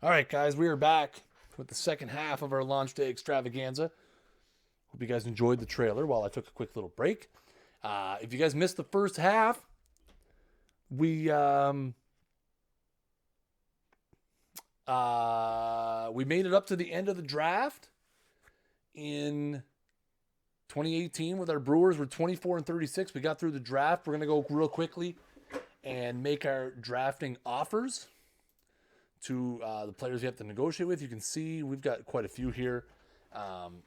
All right, guys, we are back with the second half of our launch day extravaganza. Hope you guys enjoyed the trailer while I took a quick little break. If you guys missed the first half, we we made it up to the end of the draft in 2018 with our Brewers. We're 24-36. We got through the draft. We're gonna go real quickly and make our drafting offers to the players we have to negotiate with. You can see we've got quite a few here. Um,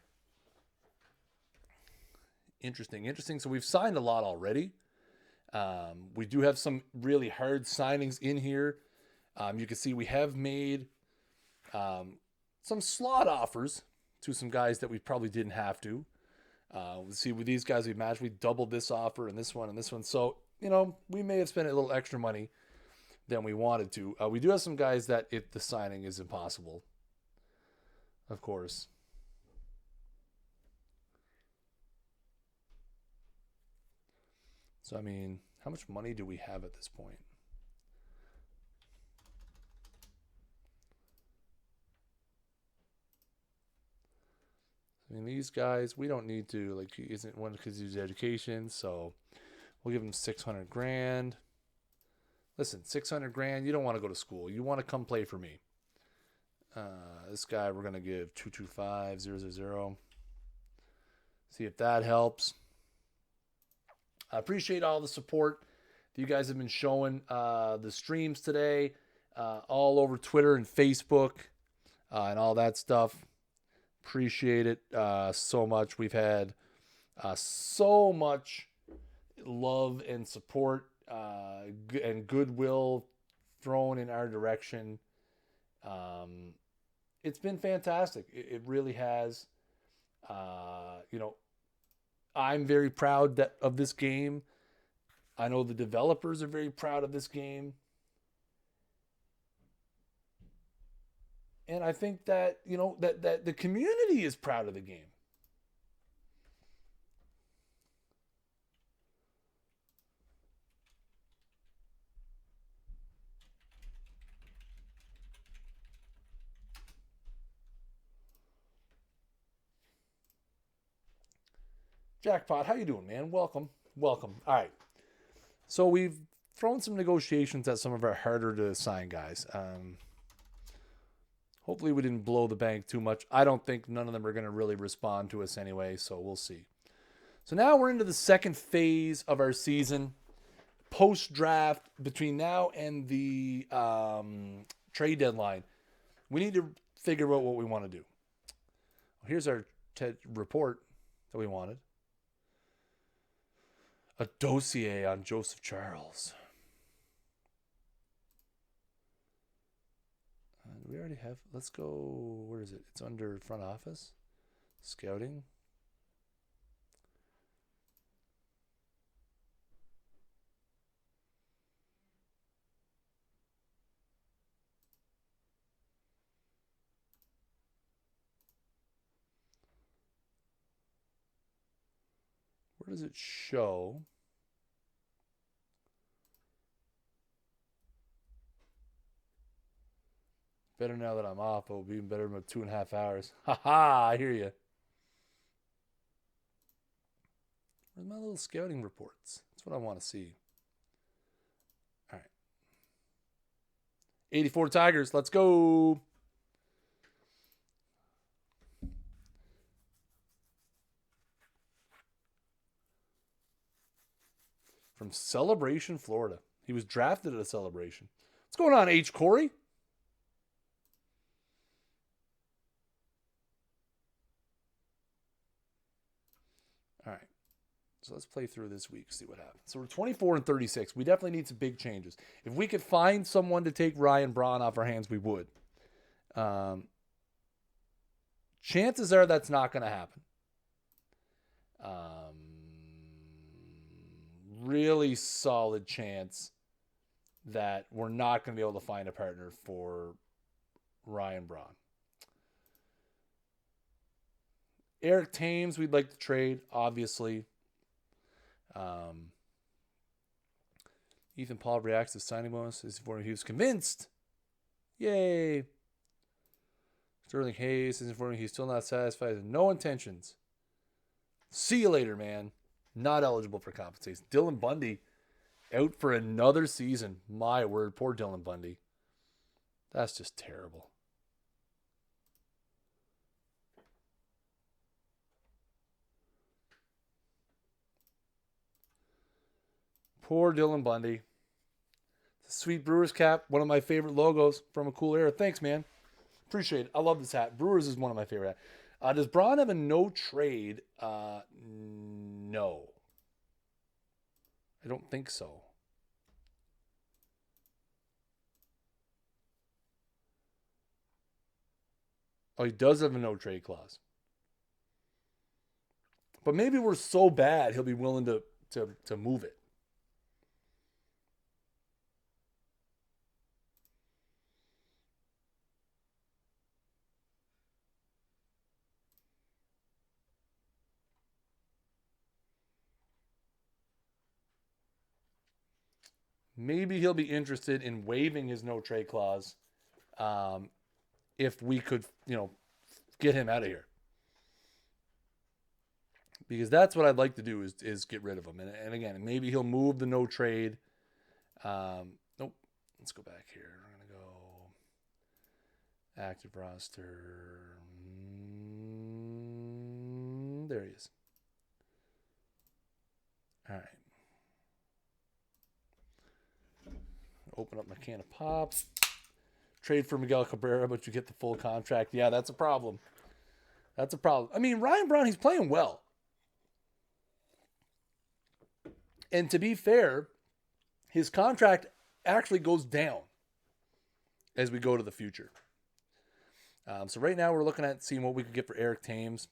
interesting. So we've signed a lot already. We do have some really hard signings in here. You can see we have made some slot offers to some guys that we probably didn't have to. See, with these guys we matched, we doubled this offer and this one and this one. So, we may have spent a little extra money than we wanted to. We do have some guys that if the signing is impossible, of course. So, I mean, how much money do we have at this point? I mean, these guys, we don't need to, like, he isn't one because he's education, so we'll give him 600 grand. Listen, 600 grand, you don't want to go to school. You want to come play for me. This guy, we're going to give 225,000. See if that helps. I appreciate all the support that you guys have been showing the streams today, all over Twitter and Facebook and all that stuff. Appreciate it so much. We've had so much love and support and goodwill thrown in our direction. It's been fantastic. It really has. I'm very proud of this game. I know the developers are very proud of this game. And I think that, that the community is proud of the game. Jackpot, how you doing, man? Welcome. Welcome. All right. So we've thrown some negotiations at some of our harder to sign guys. Hopefully we didn't blow the bank too much. I don't think none of them are going to really respond to us anyway, so we'll see. So now we're into the second phase of our season. Post-draft, between now and the trade deadline, we need to figure out what we want to do. Here's our report that we wanted. A dossier on Joseph Charles. We already have. Let's go. Where is it? It's under front office. Scouting. Where does it show? Better now that I'm off. It'll be even better in about 2.5 hours. Ha ha! I hear you. Where's my little scouting reports? That's what I want to see. All right. 84 Tigers. Let's go. From Celebration, Florida. He was drafted at a Celebration. What's going on, H. Corey? All right. So let's play through this week, see what happens. So we're 24-36. We definitely need some big changes. If we could find someone to take Ryan Braun off our hands, we would. Chances are that's not going to happen. Really solid chance that we're not going to be able to find a partner for Ryan Braun. Eric Thames, we'd like to trade, obviously. Ethan Paul reacts to signing bonus. He was convinced. Yay. Sterling Hayes is informing he's still not satisfied. No intentions. See you later, man. Not eligible for compensation. Dylan Bundy out for another season. My word, poor Dylan Bundy. That's just terrible. Poor Dylan Bundy. Sweet Brewers cap, one of my favorite logos from a cool era. Thanks, man. Appreciate it. I love this hat. Brewers is one of my favorite hats. Does Braun have a no trade? No. I don't think so. Oh, he does have a no trade clause. But maybe we're so bad he'll be willing to move it. Maybe he'll be interested in waiving his no trade clause if we could, get him out of here. Because that's what I'd like to do is get rid of him. And again, maybe he'll move the no trade. Nope. Let's go back here. We're going to go active roster. There he is. All right. Open up my can of pop. Trade for Miguel Cabrera, but you get the full contract. Yeah, that's a problem. That's a problem. I mean, Ryan Braun, he's playing well. And to be fair, his contract actually goes down as we go to the future. So right now we're looking at seeing what we could get for Eric Thames.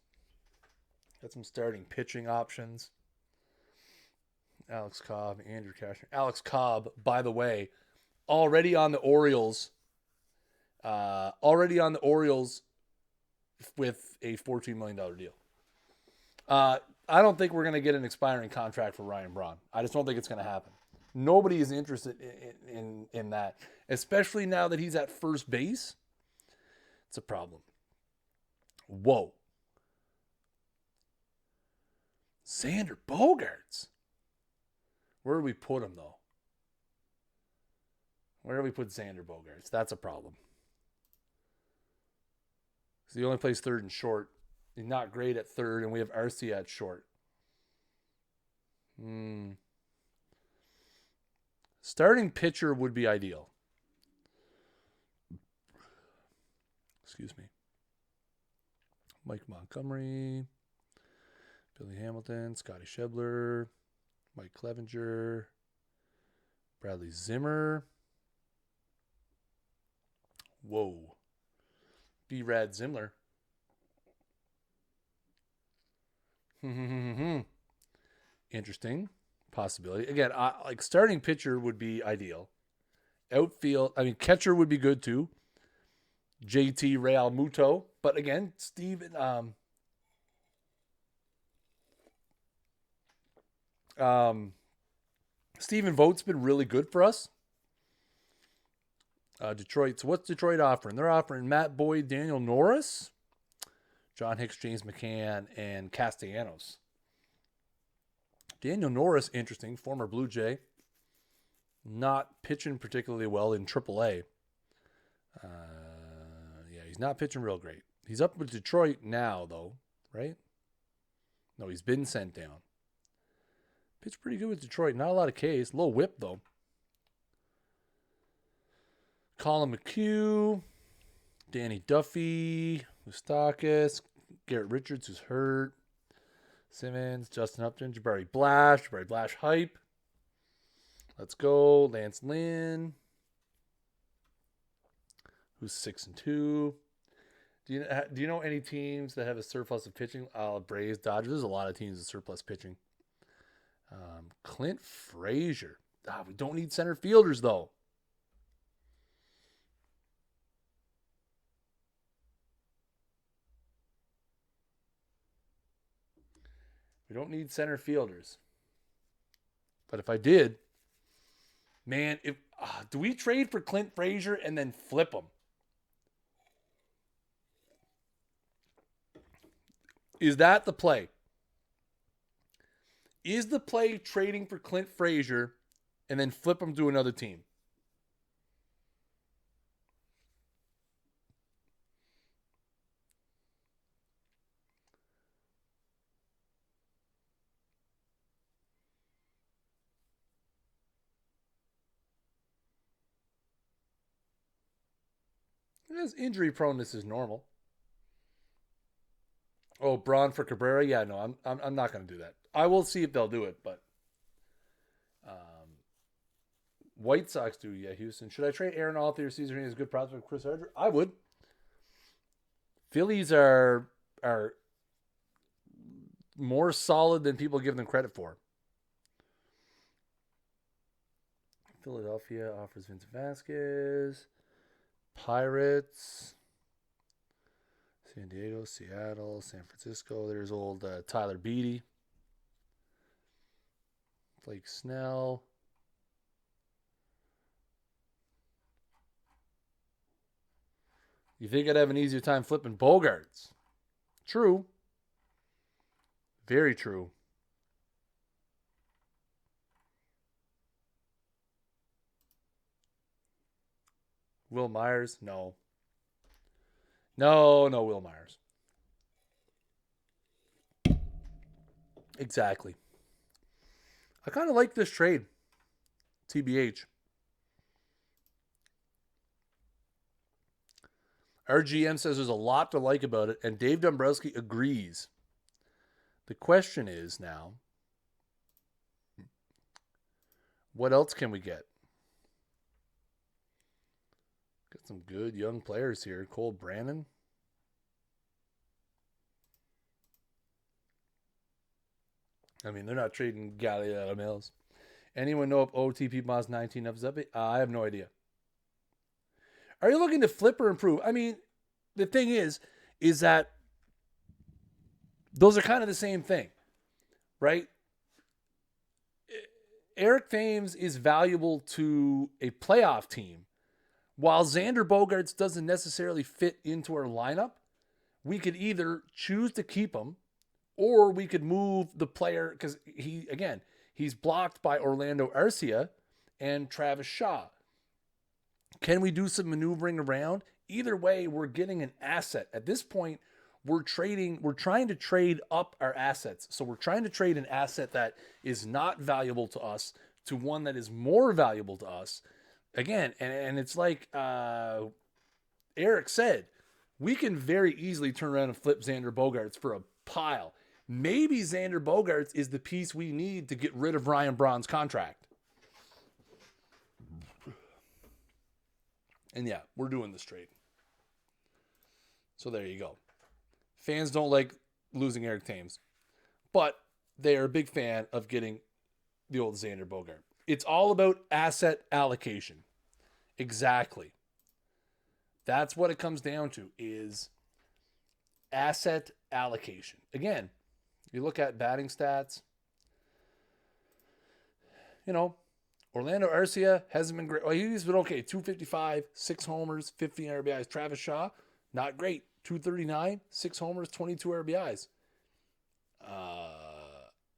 Got some starting pitching options. Alex Cobb, Andrew Cashner. Alex Cobb, by the way, already on the Orioles with a $14 million deal. I don't think we're going to get an expiring contract for Ryan Braun. I just don't think it's going to happen. Nobody is interested in that, especially now that he's at first base. It's a problem. Whoa. Xander Bogaerts. Where do we put him, though? Where do we put Xander Bogaerts? That's a problem. He only plays third and short. He's not great at third, and we have RC at short. Starting pitcher would be ideal. Excuse me. Mike Montgomery, Billy Hamilton, Scotty Schebler, Mike Clevenger, Bradley Zimmer. Whoa. B-Rad Zimler. Interesting possibility. Again, like starting pitcher would be ideal. Outfield, catcher would be good too. JT Real Muto. But again, Steven Vogt's been really good for us. Detroit. So what's Detroit offering? They're offering Matt Boyd, Daniel Norris, John Hicks, James McCann, and Castellanos. Daniel Norris, interesting, former Blue Jay. Not pitching particularly well in AAA. He's not pitching real great. He's up with Detroit now, though, right? No, he's been sent down. Pitched pretty good with Detroit. Not a lot of Ks. Low whip, though. Colin McHugh, Danny Duffy, Moustakis, Garrett Richards, who's hurt, Simmons, Justin Upton, Jabari Blash hype. Let's go. Lance Lynn, who's 6-2. Do you know any teams that have a surplus of pitching? Braves, Dodgers. There's a lot of teams with surplus pitching. Clint Frazier. We don't need center fielders, though. We don't need center fielders. But if I did, man, do we trade for Clint Frazier and then flip him? Is that the play? Is the play trading for Clint Frazier and then flip him to another team? His injury proneness is normal. Oh, Braun for Cabrera? Yeah, no, I'm not going to do that. I will see if they'll do it, but White Sox do. Yeah, Houston. Should I trade Aaron all through season? He has a good prospect. Chris Archer? I would. Phillies are more solid than people give them credit for. Philadelphia offers Vince Vasquez. Pirates. San Diego, Seattle, San Francisco. There's old Tyler Beatty. Blake Snell. You think I'd have an easier time flipping Bogaerts? True. Very true. Will Myers? No. No, Will Myers. Exactly. I kind of like this trade. TBH. Our GM says there's a lot to like about it, and Dave Dombrowski agrees. The question is now, what else can we get? Got some good young players here. Cole Brannon. I mean, they're not trading Gally out of Mills. Anyone know if OOTP Moz 19 up? I have no idea. Are you looking to flip or improve? I mean, the thing is that those are kind of the same thing, right? Eric Thames is valuable to a playoff team, while Xander Bogaerts doesn't necessarily fit into our lineup. We could either choose to keep him, or we could move the player because he's blocked by Orlando Arcia and Travis Shaw. Can we do some maneuvering around? Either way, we're getting an asset. At this point, we're trying to trade up our assets. So we're trying to trade an asset that is not valuable to us to one that is more valuable to us. Again, and it's like Eric said, we can very easily turn around and flip Xander Bogaerts for a pile. Maybe Xander Bogaerts is the piece we need to get rid of Ryan Braun's contract. And yeah, we're doing this trade. So there you go. Fans don't like losing Eric Thames, but they are a big fan of getting the old Xander Bogaerts. It's all about asset allocation. Exactly. That's what it comes down to, is asset allocation. Again, you look at batting stats, Orlando Arcia hasn't been great. Well, he's been okay. 255, 6 homers, 15 RBIs. Travis Shaw, not great. 239, 6 homers, 22 RBIs.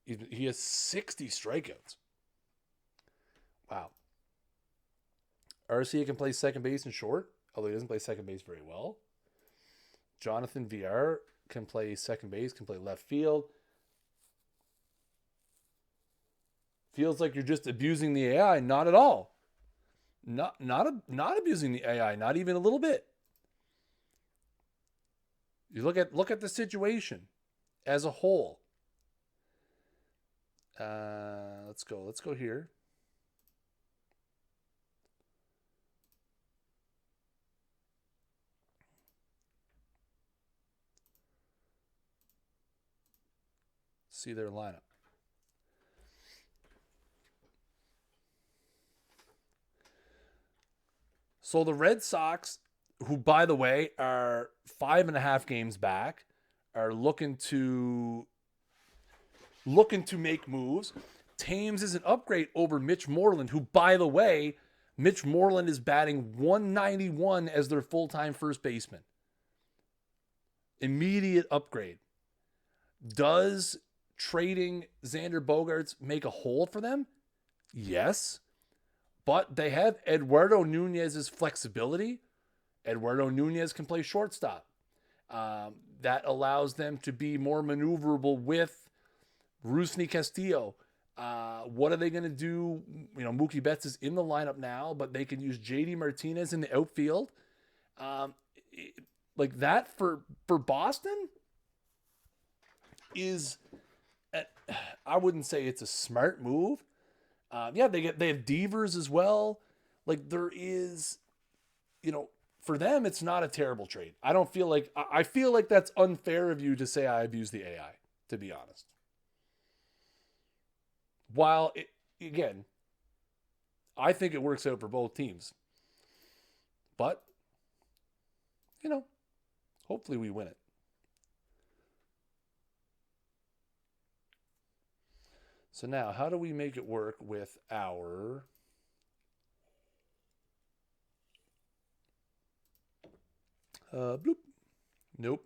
He has 60 strikeouts. Wow. Arcia can play second base and short, although he doesn't play second base very well. Jonathan Vieira can play second base, can play left field. Feels like you're just abusing the AI. Not at all. Not abusing the AI. Not even a little bit. You look at the situation as a whole. Let's go here. See their lineup. So the Red Sox, who, by the way, are 5.5 games back, are looking to make moves. Thames is an upgrade over Mitch Moreland, who, by the way, Mitch Moreland is batting 191 as their full-time first baseman. Immediate upgrade. Does trading Xander Bogaerts make a hole for them? Yes. But they have Eduardo Nunez's flexibility. Eduardo Nunez can play shortstop. That allows them to be more maneuverable with Rusney Castillo. What are they going to do? You know, Mookie Betts is in the lineup now, but they can use JD Martinez in the outfield. Like that for Boston is, I wouldn't say it's a smart move. Yeah, they have Devers as well. Like there is, you know, for them it's not a terrible trade. I feel like that's unfair of you to say I abuse the AI, to be honest. While again, I think it works out for both teams. But you know, hopefully we win it. So now, how do we make it work with our bloop? Nope.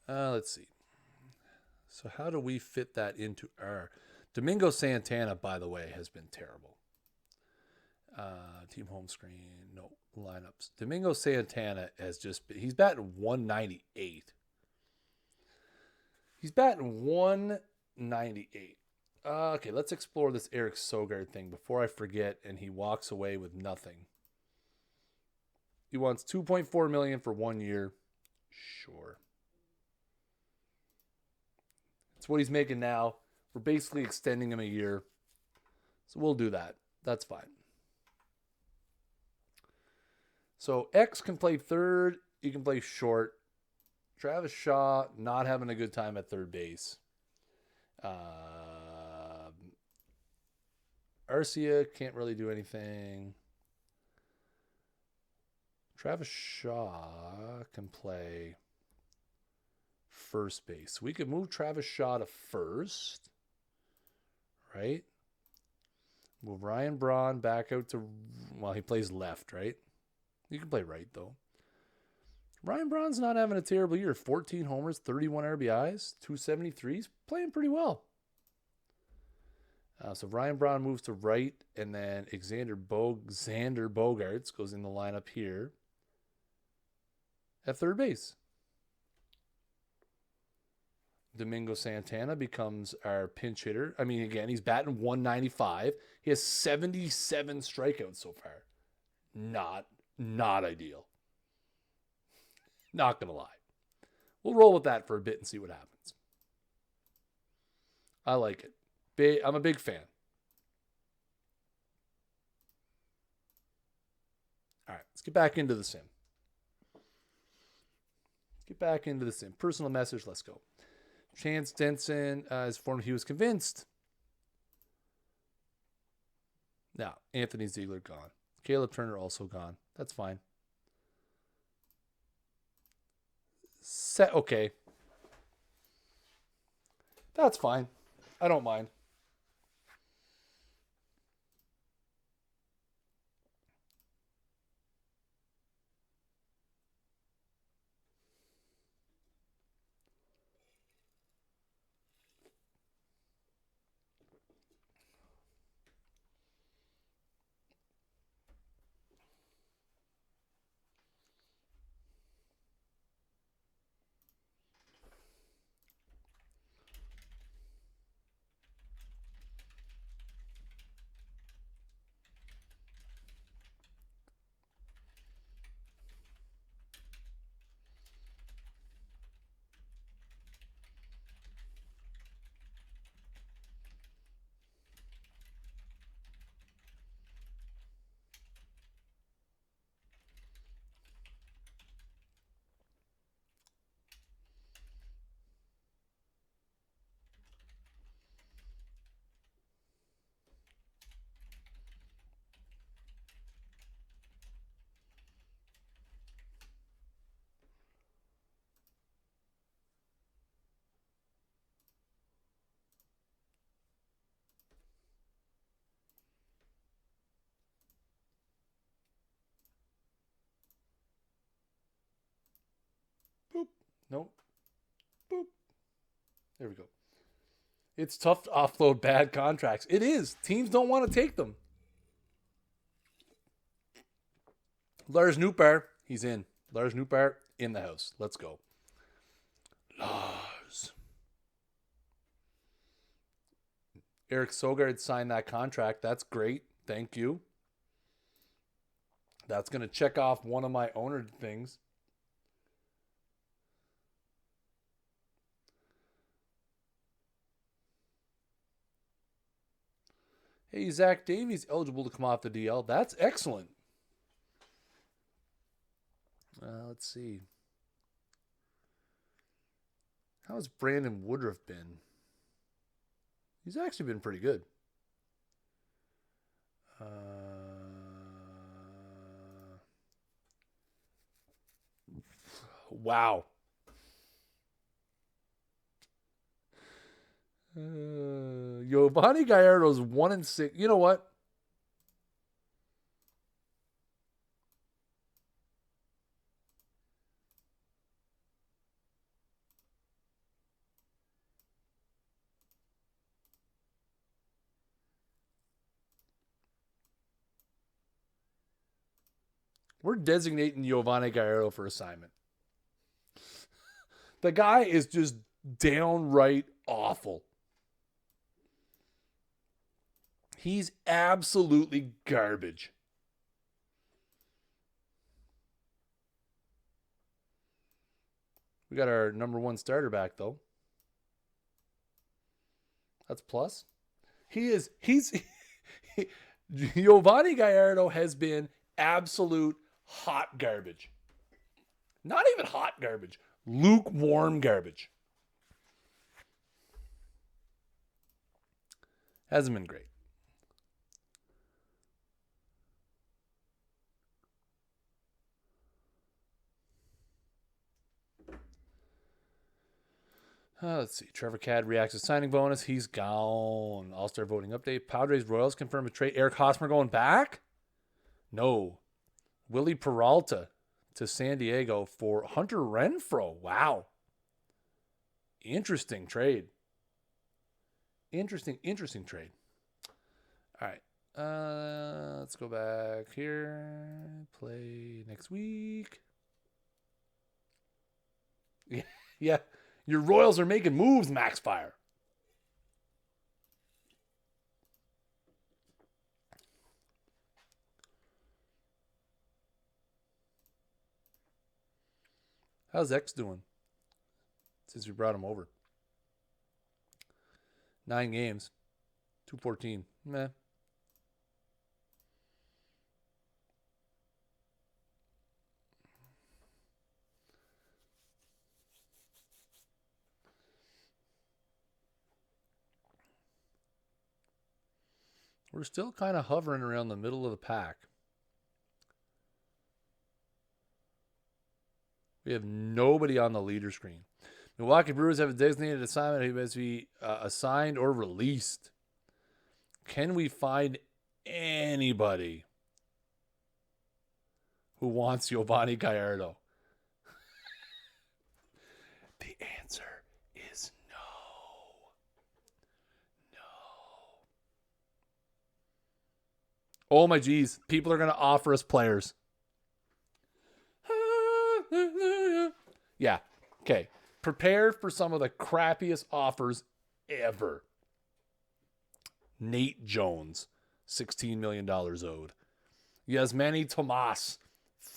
Let's see. So how do we fit that into our Domingo Santana, by the way, has been terrible. Team home screen, no lineups. Domingo Santana has just been, he's batting 198. He's batting 198. Okay, let's explore this Eric Sogard thing before I forget and he walks away with nothing. He wants $2.4 million for 1 year. Sure. It's what he's making now. We're basically extending him a year. So we'll do that. That's fine. So X can play third. He can play short. Travis Shaw not having a good time at third base. Arcia can't really do anything. Travis Shaw can play first base. We could move Travis Shaw to first, right? Move Ryan Braun back out to, well, he plays left, right? You can play right, though. Ryan Braun's not having a terrible year. 14 homers, 31 RBIs, 273. He's playing pretty well. So Ryan Braun moves to right, and then Xander Bogaerts goes in the lineup here at third base. Domingo Santana becomes our pinch hitter. I mean, again, he's batting 195. He has 77 strikeouts so far. Not ideal. Not going to lie. We'll roll with that for a bit and see what happens. I like it. I'm a big fan. All right, let's get back into the sim. Personal message, let's go. Chance Denson is formed. He was convinced. Now, Anthony Ziegler gone. Caleb Turner also gone. That's fine. Okay. That's fine. I don't mind. Nope. Boop. There we go. It's tough to offload bad contracts. It is. Teams don't want to take them. Lars Nootbaar, he's in. Lars Nootbaar in the house. Let's go. Lars. Eric Sogard signed that contract. That's great. Thank you. That's going to check off one of my owner things. Hey, Zach Davies eligible to come off the DL. That's excellent. Let's see. How's Brandon Woodruff been? He's actually been pretty good. Wow. Giovanni Gallardo's 1-6. You know what? We're designating Giovanni Gallardo for assignment. The guy is just downright awful. He's absolutely garbage. We got our number one starter back, though. That's plus. He's Giovanni Gallardo has been absolute hot garbage. Not even hot garbage. Lukewarm garbage. Hasn't been great. Let's see. Trevor Cadd reacts to signing bonus. He's gone. All-star voting update. Padres Royals confirm a trade. Eric Hosmer going back? No. Willie Peralta to San Diego for Hunter Renfroe. Wow. Interesting trade. Interesting trade. All right. Let's go back here. Play next week. Yeah. Your Royals are making moves, Max Fire. How's X doing since we brought him over? 9 games. 214. Meh. We're still kind of hovering around the middle of the pack. We have nobody on the leader screen. Milwaukee Brewers have a designated assignment who must be assigned or released. Can we find anybody who wants Giovanni Gallardo? The answer is no. No. Oh my geez. People are going to offer us players. Yeah. Okay. Prepare for some of the crappiest offers ever. Nate Jones, $16 million owed. Yasmani Tomas,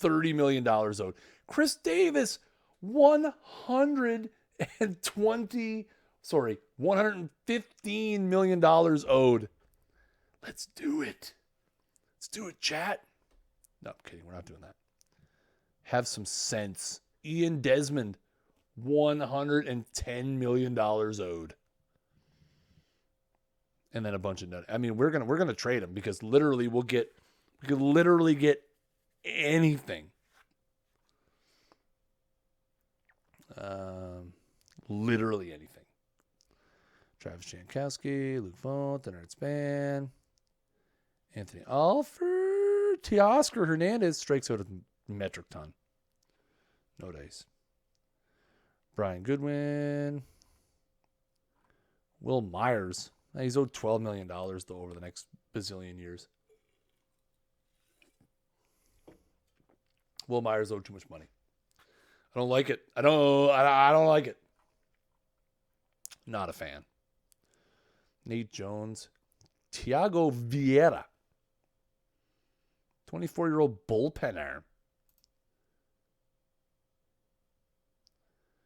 $30 million owed. Chris Davis, $115 million owed. Let's do it. Let's do it, chat. No, I'm kidding. We're not doing that. Have some sense. Ian Desmond, $110 million owed. And then a bunch of nuts. I mean, we're gonna trade him because literally we could literally get anything. Literally anything. Travis Jankowski, Luke Vogt, Leonard Span, Anthony Alford, Teoscar Hernandez strikes out a metric ton. No dice. Brian Goodwin. Will Myers. He's owed $12 million, though, over the next bazillion years. Will Myers owed too much money. I don't like it. I don't like it. Not a fan. Nate Jones. Tiago Vieira. 24-year-old bullpen arm.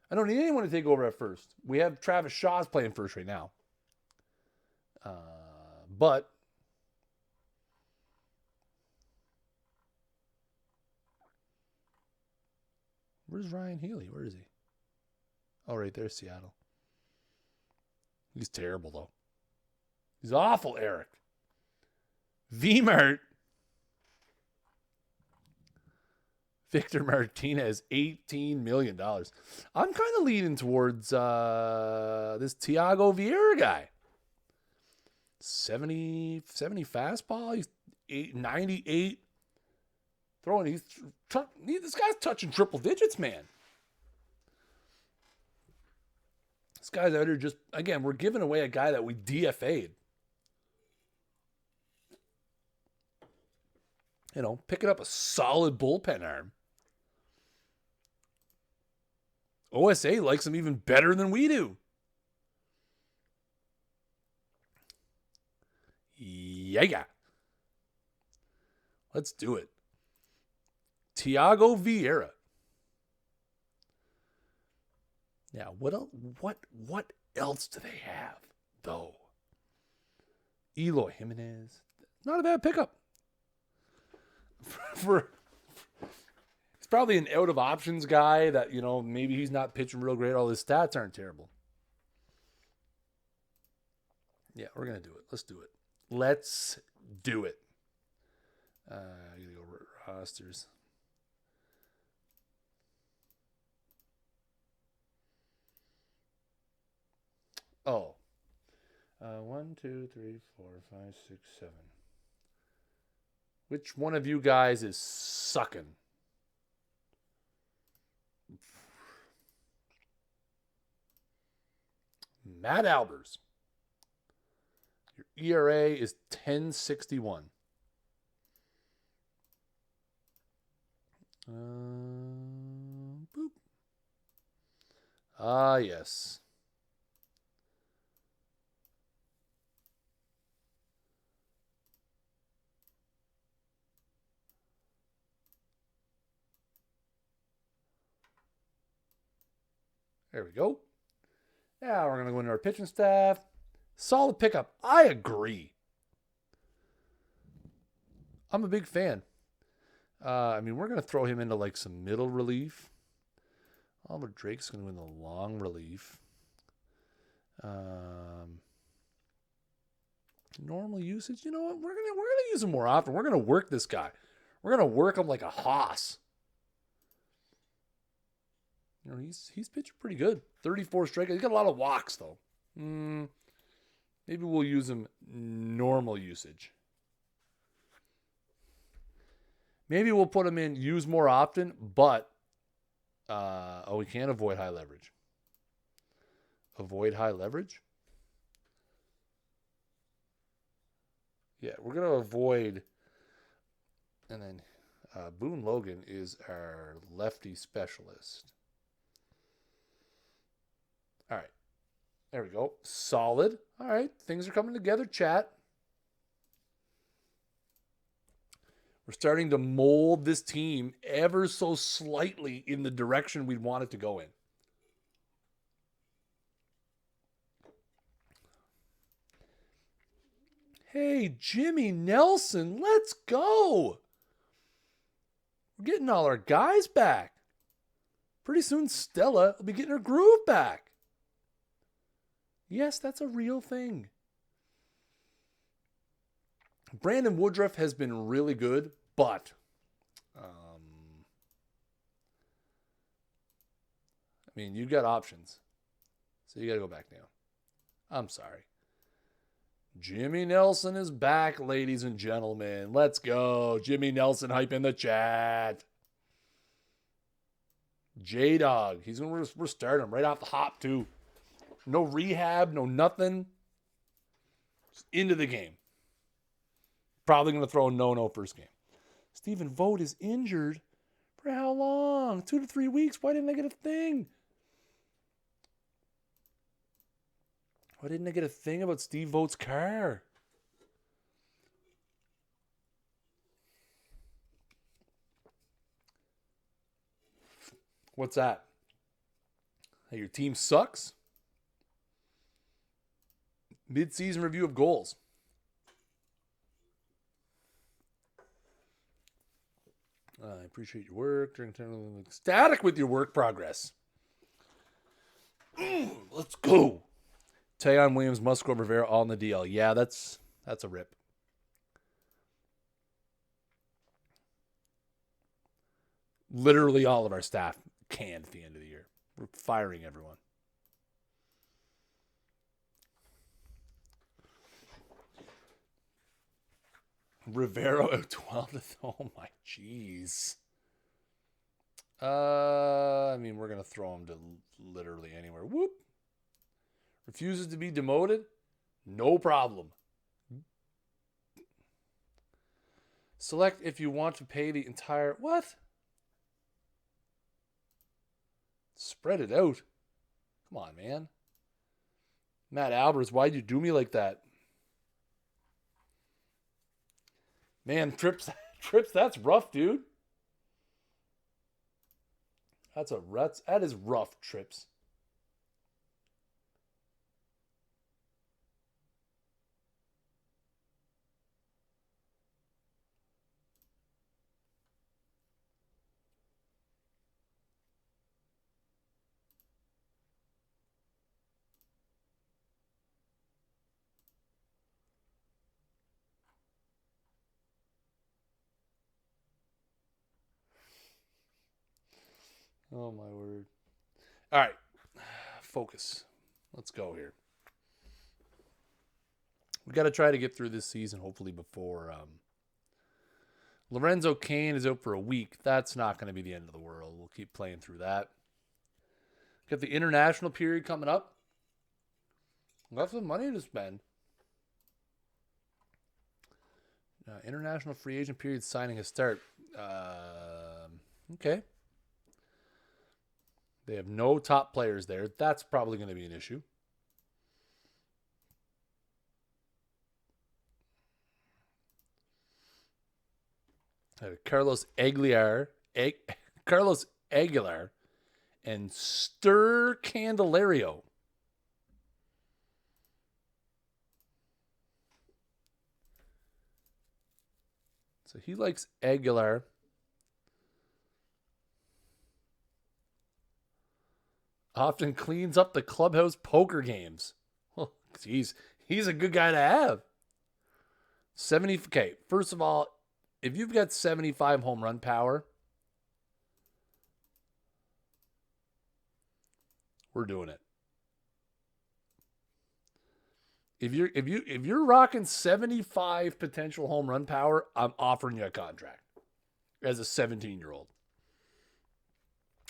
I don't need anyone to take over at first. We have Travis Shaw's playing first right now. But where's Ryan Healy? Where is he? Oh, right there, Seattle. He's terrible, though. He's awful, Eric. Vmart. Victor Martinez, $18 million. I'm kind of leaning towards this Tiago Vieira guy. 70 fastball. He's 98. This guy's touching triple digits, man. This guy's out here just, again, we're giving away a guy that we DFA'd. You know, picking up a solid bullpen arm. OSA likes him even better than we do. Yeah. Let's do it. Tiago Vieira. Yeah, what else do they have, though? Eloy Jimenez. Not a bad pickup. He's probably an out of options guy that, you know, maybe he's not pitching real great. All his stats aren't terrible. Yeah, we're going to do it. Let's do it. Let's do it. I gotta go over rosters. Oh. 1, 2, 3, 4, 5, 6, 7. Which one of you guys is sucking? Matt Albers. Your ERA is 10.61. Boop. Ah, yes. There we go. Now we're going to go into our pitching staff. Solid pickup. I agree. I'm a big fan. I mean, we're going to throw him into like some middle relief. Albert Drake's going to win the long relief. Normal usage. You know what? We're gonna use him more often. We're going to work this guy. We're going to work him like a hoss. You know, he's pitching pretty good. 34 strikeouts. He's got a lot of walks, though. Maybe we'll use him normal usage. Maybe we'll put him in use more often, but we can't avoid high leverage. Avoid high leverage? Yeah, we're going to avoid. And then Boone Logan is our lefty specialist. All right. There we go. Solid. All right. Things are coming together, chat. We're starting to mold this team ever so slightly in the direction we want it to go in. Hey, Jimmy Nelson, let's go. We're getting all our guys back. Pretty soon, Stella will be getting her groove back. Yes, that's a real thing. Brandon Woodruff has been really good, but I mean, you got options. So you got to go back now. I'm sorry. Jimmy Nelson is back, ladies and gentlemen. Let's go. Jimmy Nelson hype in the chat. J-Dog. We're starting him right off the hop, too. No rehab, no nothing. Just into the game. Probably going to throw a no first game. Stephen Vogt is injured. For how long? 2 to 3 weeks. Why didn't I get a thing? Why didn't I get a thing about Steve Vogt's car? What's that? Hey, your team sucks? Mid-season review of goals. I appreciate your work. Ecstatic with your work progress. Let's go. Tayon Williams, Musgrove, Rivera, all in the DL. Yeah, that's a rip. Literally all of our staff canned at the end of the year. We're firing everyone. Rivera out 12. Oh my jeez. I mean, we're gonna throw him to literally anywhere. Whoop. Refuses to be demoted? No problem. Select if you want to pay the entire... What? Spread it out. Come on, man. Matt Albers, why'd you do me like that? Man, Trips, that's rough, dude. That is rough, Trips. Oh, my word. All right. Focus. Let's go here. We got to try to get through this season, hopefully, before Lorenzo Cain is out for a week. That's not going to be the end of the world. We'll keep playing through that. Got the international period coming up. Got some money to spend. International free agent period signing a start. Okay. They have no top players there. That's probably going to be an issue. Carlos Aguilar, and Stir Candelario. So he likes Aguilar. Often cleans up the clubhouse poker games. Well, he's a good guy to have. 70. Okay, first of all, if you've got 75 home run power, we're doing it. If you're rocking 75 potential home run power, I'm offering you a contract as a 17-year-old.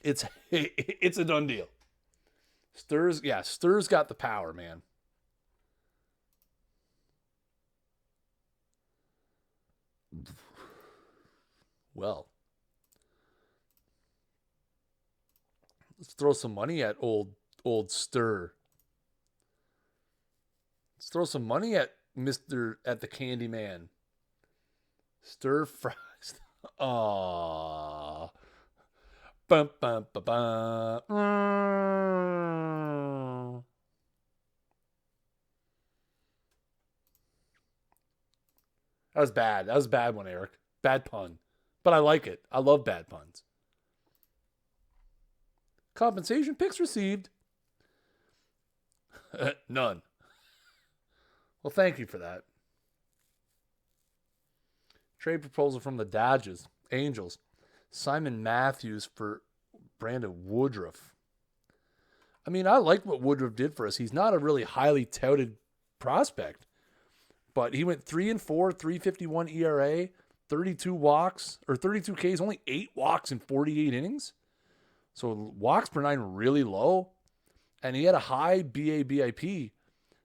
It's a done deal. Stir's got the power, man. Well, let's throw some money at old Stir. Let's throw some money at the Candy Man. Stir fries. Aww. Bum, bum, bum, bum. That was bad. That was a bad one, Eric. Bad pun. But I like it. I love bad puns. Compensation picks received. None. Well, thank you for that. Trade proposal from the Angels. Simon Matthews for Brandon Woodruff. I mean, I like what Woodruff did for us. He's not a really highly touted prospect, but he went 3-4, 3.51 ERA, 32 walks or 32 Ks, only 8 walks in 48 innings. So walks per 9 really low, and he had a high BABIP,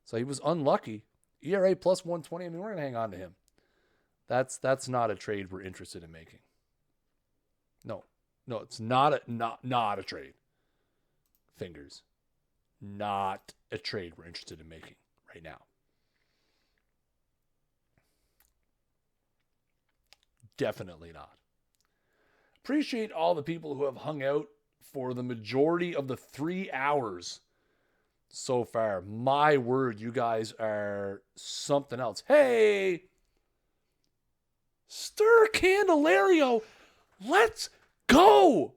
so he was unlucky. ERA plus 120. I mean, we're going to hang on to him. That's not a trade we're interested in making. No, it's not a trade. Fingers. Not a trade we're interested in making right now. Definitely not. Appreciate all the people who have hung out for the majority of the 3 hours so far. My word, you guys are something else. Hey, Stir Candelario, let's go.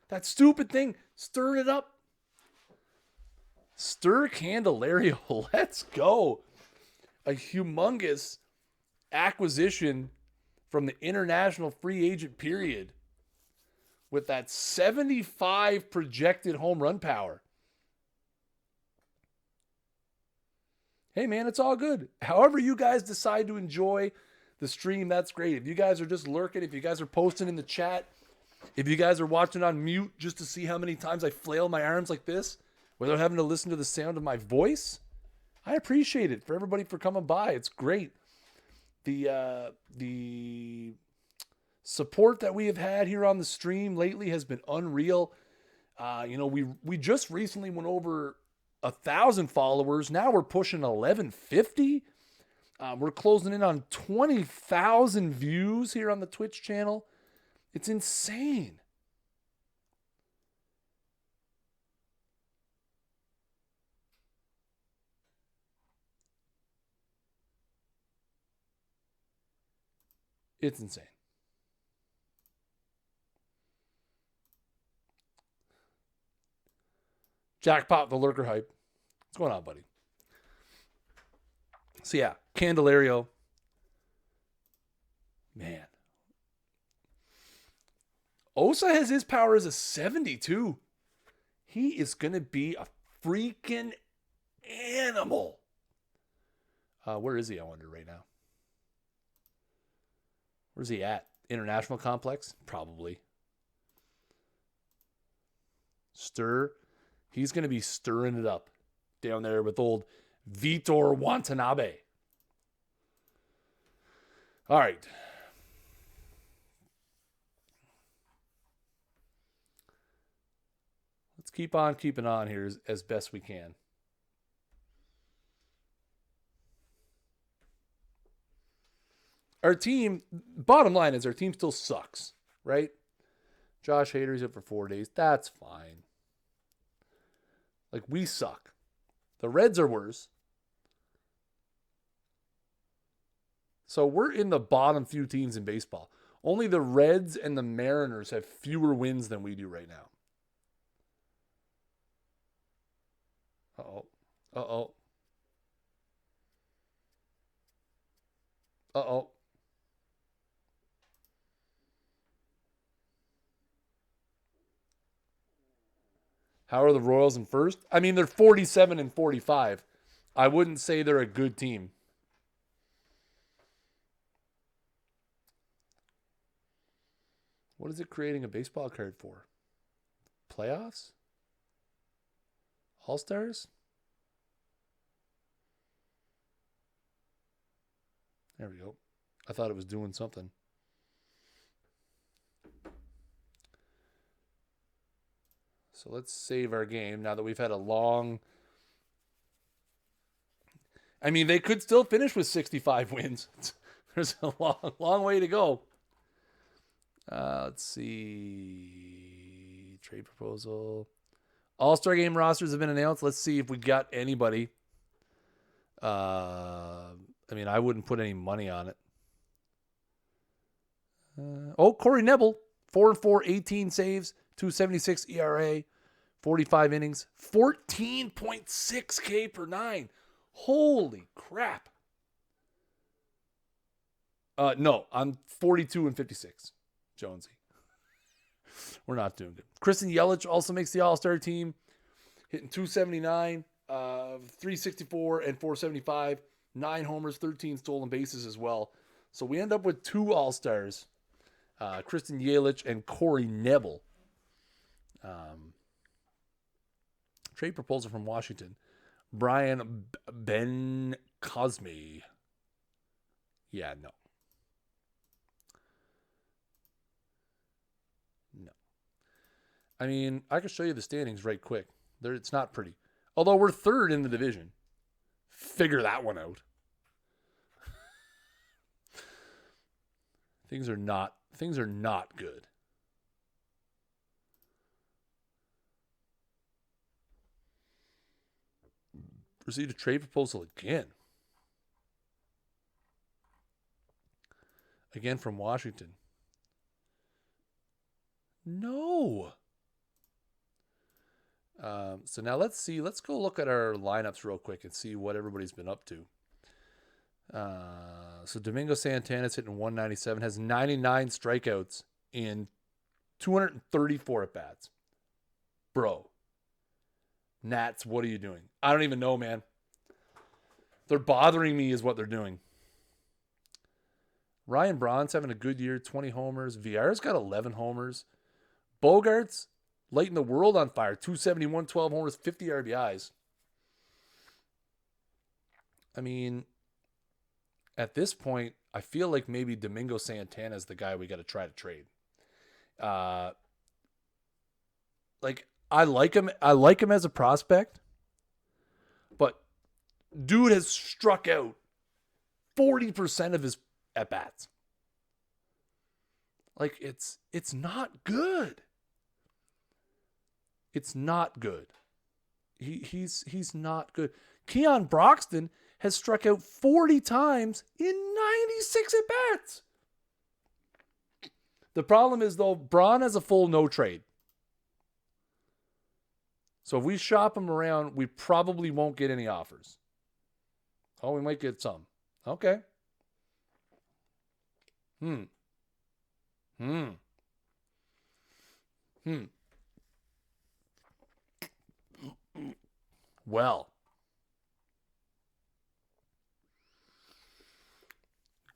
That stupid thing, stir it up. Stir Candelario, let's go. A humongous acquisition from the international free agent period with that 75 projected home run power. Hey man, it's all good. However you guys decide to enjoy the stream, that's great. If you guys are just lurking, if you guys are posting in the chat, if you guys are watching on mute just to see how many times I flail my arms like this without having to listen to the sound of my voice, I appreciate it. For everybody for coming by, it's great. The support that we have had here on the stream lately has been unreal. We just recently went over 1,000 followers. Now we're pushing 1,150. We're closing in on 20,000 views here on the Twitch channel. It's insane. It's insane. Jackpot the lurker hype. What's going on, buddy? So yeah, Candelario. Man. Osa has his power as a 72. He is going to be a freaking animal. Where is he, I wonder, right now? Where's he at? International Complex? Probably. Stir. He's going to be stirring it up down there with old Vitor Watanabe. All right. Let's keep on keeping on here as best we can. Our team, bottom line is our team still sucks, right? Josh Hader's up for 4 days. That's fine. Like, we suck. The Reds are worse. So we're in the bottom few teams in baseball. Only the Reds and the Mariners have fewer wins than we do right now. Uh-oh. Uh-oh. Uh-oh. How are the Royals in first? I mean, they're 47 and 45. I wouldn't say they're a good team. What is it creating a baseball card for? Playoffs? All-Stars? There we go. I thought it was doing something. So let's save our game now that we've had a long... I mean, they could still finish with 65 wins. There's a long way to go. Let's see. Trade proposal. All-Star game rosters have been announced. Let's see if we got anybody. I mean, I wouldn't put any money on it. Corey Nebel. 4-4, 18 saves, 2.76 ERA, 45 innings, 14.6 K per 9. Holy crap. No, I'm 42 and 56. Jonesy. We're not doing good. Kristen Yelich also makes the All-Star team, hitting 279, 364, and 475. 9 homers, 13 stolen bases as well. So we end up with 2 All-Stars Kristen Yelich and Corey Neville. Trade proposal from Washington. Brian Ben Cosme. Yeah, no. No. I mean, I can show you the standings right quick. It's not pretty. Although we're third in the division. Figure that one out. Things are not good. Received a trade proposal again. Again from Washington. No. So now let's see. Let's go look at our lineups real quick and see what everybody's been up to. So Domingo Santana's hitting 197, has 99 strikeouts in 234 at-bats. Bro. Nats, what are you doing? I don't even know, man. They're bothering me is what they're doing. Ryan Braun's having a good year, 20 homers. Vieira's got 11 homers. Bogaerts lighting the world on fire, 271, 12 homers, 50 RBIs. I mean, at this point, I feel like maybe Domingo Santana is the guy we got to try to trade. I like him as a prospect, but dude has struck out 40% of his at-bats. Like, it's not good. It's not good. He's not good. Keon Broxton has struck out 40 times in 96 at-bats. The problem is, though, Braun has a full no trade. So if we shop him around, we probably won't get any offers. Oh, we might get some. Okay. Well.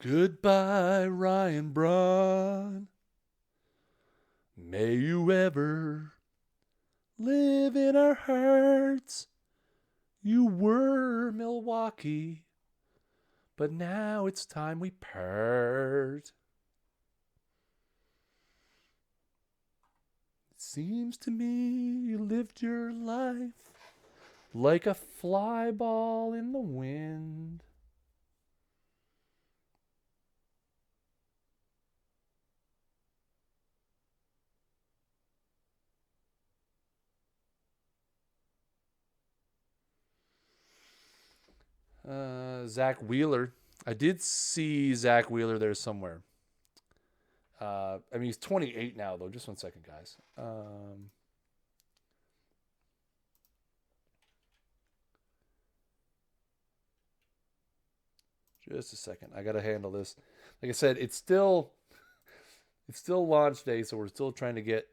Goodbye, Ryan Braun. May you ever live in our hearts. You were Milwaukee, but now it's time we part. It seems to me you lived your life like a fly ball in the wind. Zach Wheeler. I did see Zach Wheeler there somewhere. I mean, he's 28 now, though. Just one second, guys. Just a second. I got to handle this. Like I said, it's still launch day, so we're still trying to get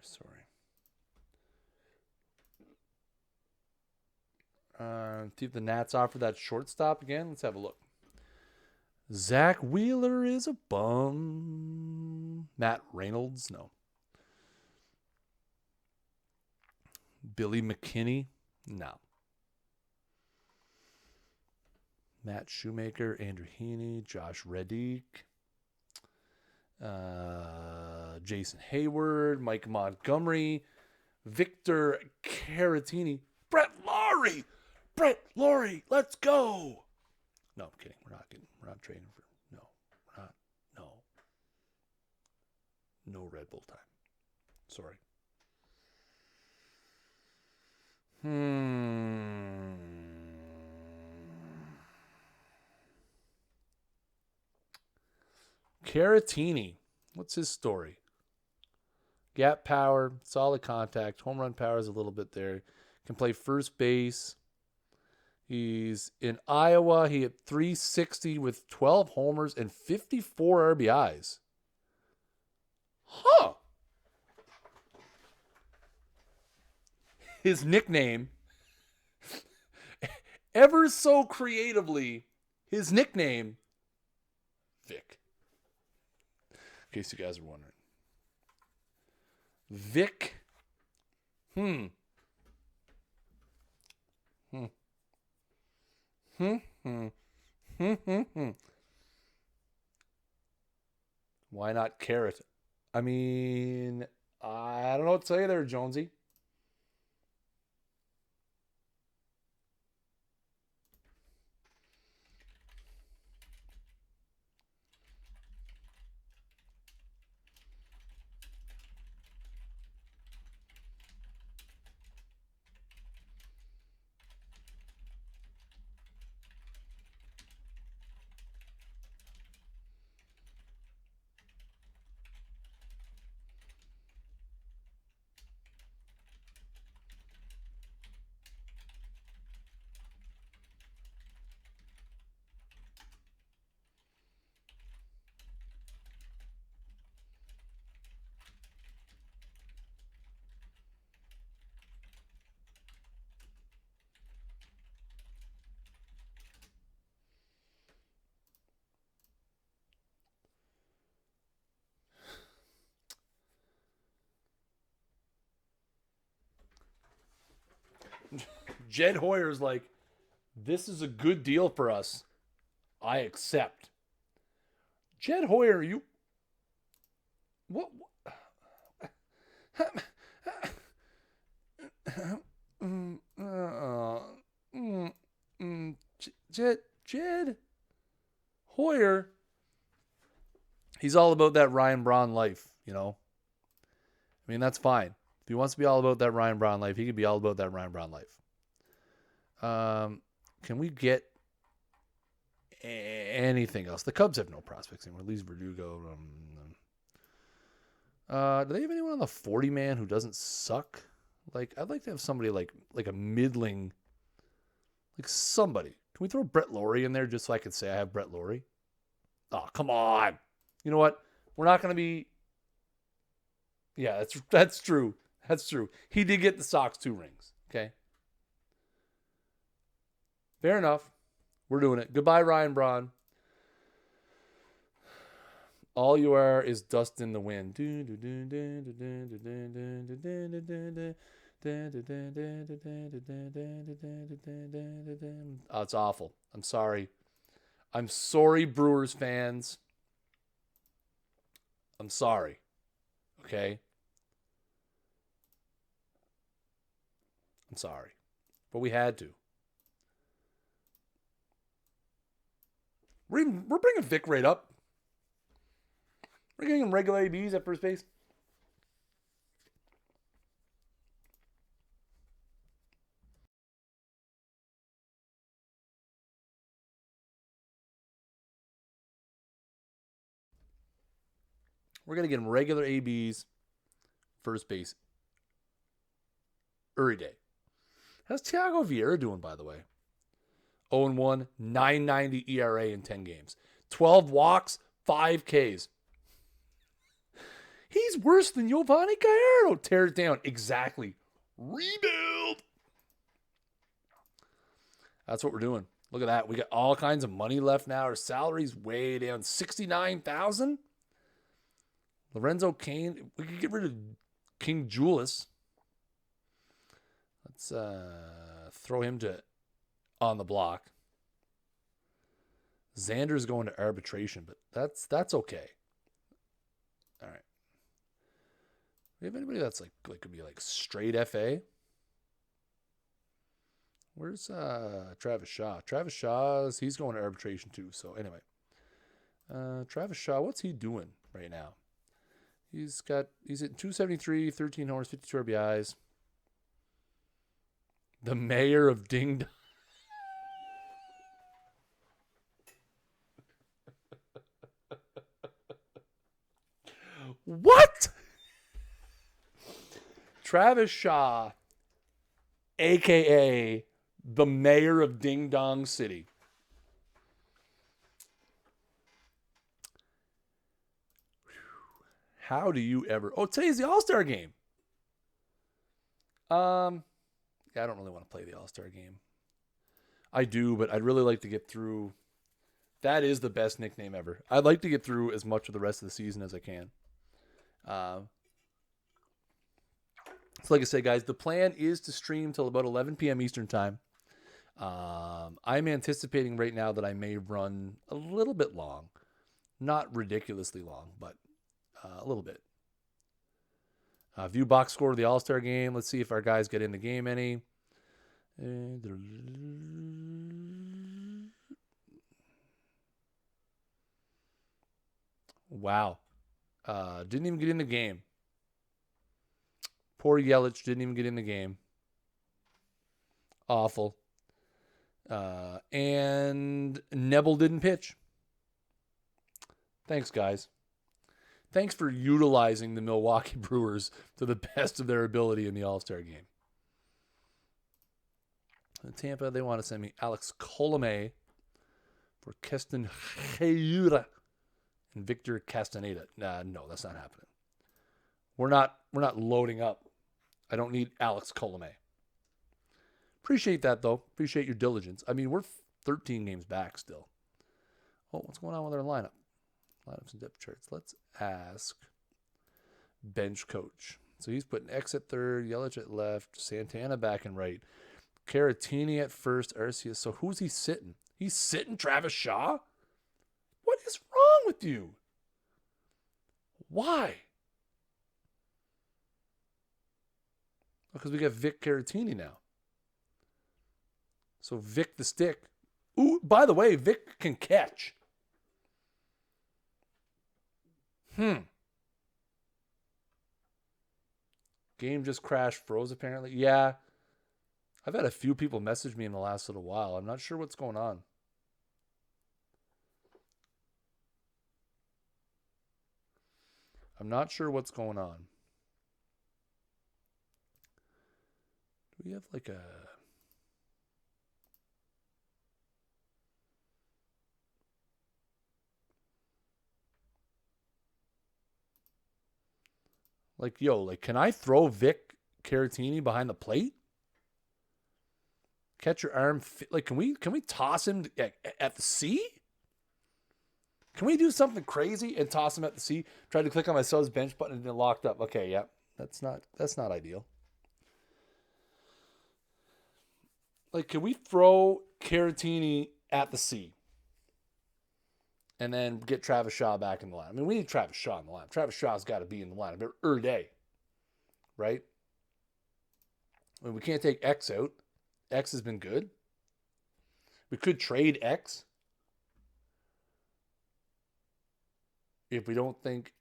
sorry. See if the Nats offer that shortstop again. Let's have a look. Zach Wheeler is a bum. Matt Reynolds, no. Billy McKinney, no. Matt Shoemaker, Andrew Heaney, Josh Reddick, Jason Hayward, Mike Montgomery, Victor Caratini, Brett Laurie, let's go. No, I'm kidding. We're not trading for, no Red Bull time. Sorry. Caratini. What's his story? Gap power, solid contact, home run power is a little bit there. Can play first base. He's in Iowa. He hit 360 with 12 homers and 54 RBIs. Huh. His nickname, ever so creatively, his nickname, Vic. In case you guys are wondering. Vic. Why not carrot? I mean, I don't know what to tell you there, Jonesy. Jed Hoyer's like, this is a good deal for us. I accept. Jed Hoyer, you... What? Jed Hoyer, he's all about that Ryan Braun life, you know? I mean, that's fine. If he wants to be all about that Ryan Braun life, he can be all about that Ryan Braun life. Can we get anything else? The Cubs have no prospects anymore. At least Verdugo. Do they have anyone on the 40-man who doesn't suck? Like, I'd like to have somebody like a middling, like somebody. Can we throw Brett Lawrie in there just so I can say I have Brett Lawrie? Oh, come on. You know what? We're not going to be... Yeah, that's true. That's true. He did get the Sox 2 rings. Okay. Fair enough. We're doing it. Goodbye, Ryan Braun. All you are is dust in the wind. Oh, it's awful. I'm sorry. I'm sorry, Brewers fans. I'm sorry. Okay? I'm sorry. But we had to. We're bringing Vic right up. We're getting him regular ABs at first base. We're going to get him regular ABs first base every day. How's Tiago Vieira doing, by the way? 0-1, 9.90 ERA in 10 games. 12 walks, 5 Ks. He's worse than Giovanni Gallardo. Tear it down. Exactly. Rebuild. That's what we're doing. Look at that. We got all kinds of money left now. Our salary's way down. $69,000. Lorenzo Cain. We could get rid of King Julius. Let's throw him to on the block. Xander's going to arbitration, but that's okay. All right. Do we have anybody that's like could be like straight FA? Where's Travis Shaw? Travis Shaw's he's going to arbitration too. So anyway, Travis Shaw, what's he doing right now? He's at 273, 13 homers, 52 RBIs. The mayor of Ding Dong. What? Travis Shaw, a.k.a. the mayor of Ding Dong City. How do you ever... Oh, today's the All-Star game. Yeah, I don't really want to play the All-Star game. I do, but I'd really like to get through... That is the best nickname ever. I'd like to get through as much of the rest of the season as I can. So like I said, guys, the plan is to stream till about 11 p.m. Eastern time. I'm anticipating right now that I may run a little bit long. Not ridiculously long, but a little bit. View box score of the All-Star game. Let's see if our guys get in the game any. Wow. Didn't even get in the game. Poor Yelich didn't even get in the game. Awful. And Nebel didn't pitch. Thanks, guys. Thanks for utilizing the Milwaukee Brewers to the best of their ability in the All-Star game. In Tampa, they want to send me Alex Colomé for Keston Vieira and Victor Castaneda. No, that's not happening. We're not loading up. I don't need Alex Colomé. Appreciate that, though. Appreciate your diligence. I mean, we're 13 games back still. Oh, what's going on with our lineup? Lineups and depth charts. Let's ask bench coach. So he's putting X at third, Yelich at left, Santana back and right, Caratini at first, Arcia. So who's he sitting? He's sitting Travis Shaw? What is wrong with you? Why? Because we got Vic Caratini now. So Vic the stick. Ooh, by the way, Vic can catch. Game just crashed, froze apparently. Yeah. I've had a few people message me in the last little while. I'm not sure what's going on. I'm not sure what's going on. Do we have like a... Like, yo, like, can I throw Vic Caratini behind the plate? Catch your arm. Like, can we toss him at the C? Can we do something crazy and toss him at the C? Tried to click on my subs bench button and it locked up. Okay, yeah. That's not ideal. Like, can we throw Caratini at the C? And then get Travis Shaw back in the line. I mean, we need Travis Shaw in the line. Travis Shaw's got to be in the line every day, right? I mean, we can't take X out. X has been good. We could trade X if we don't think...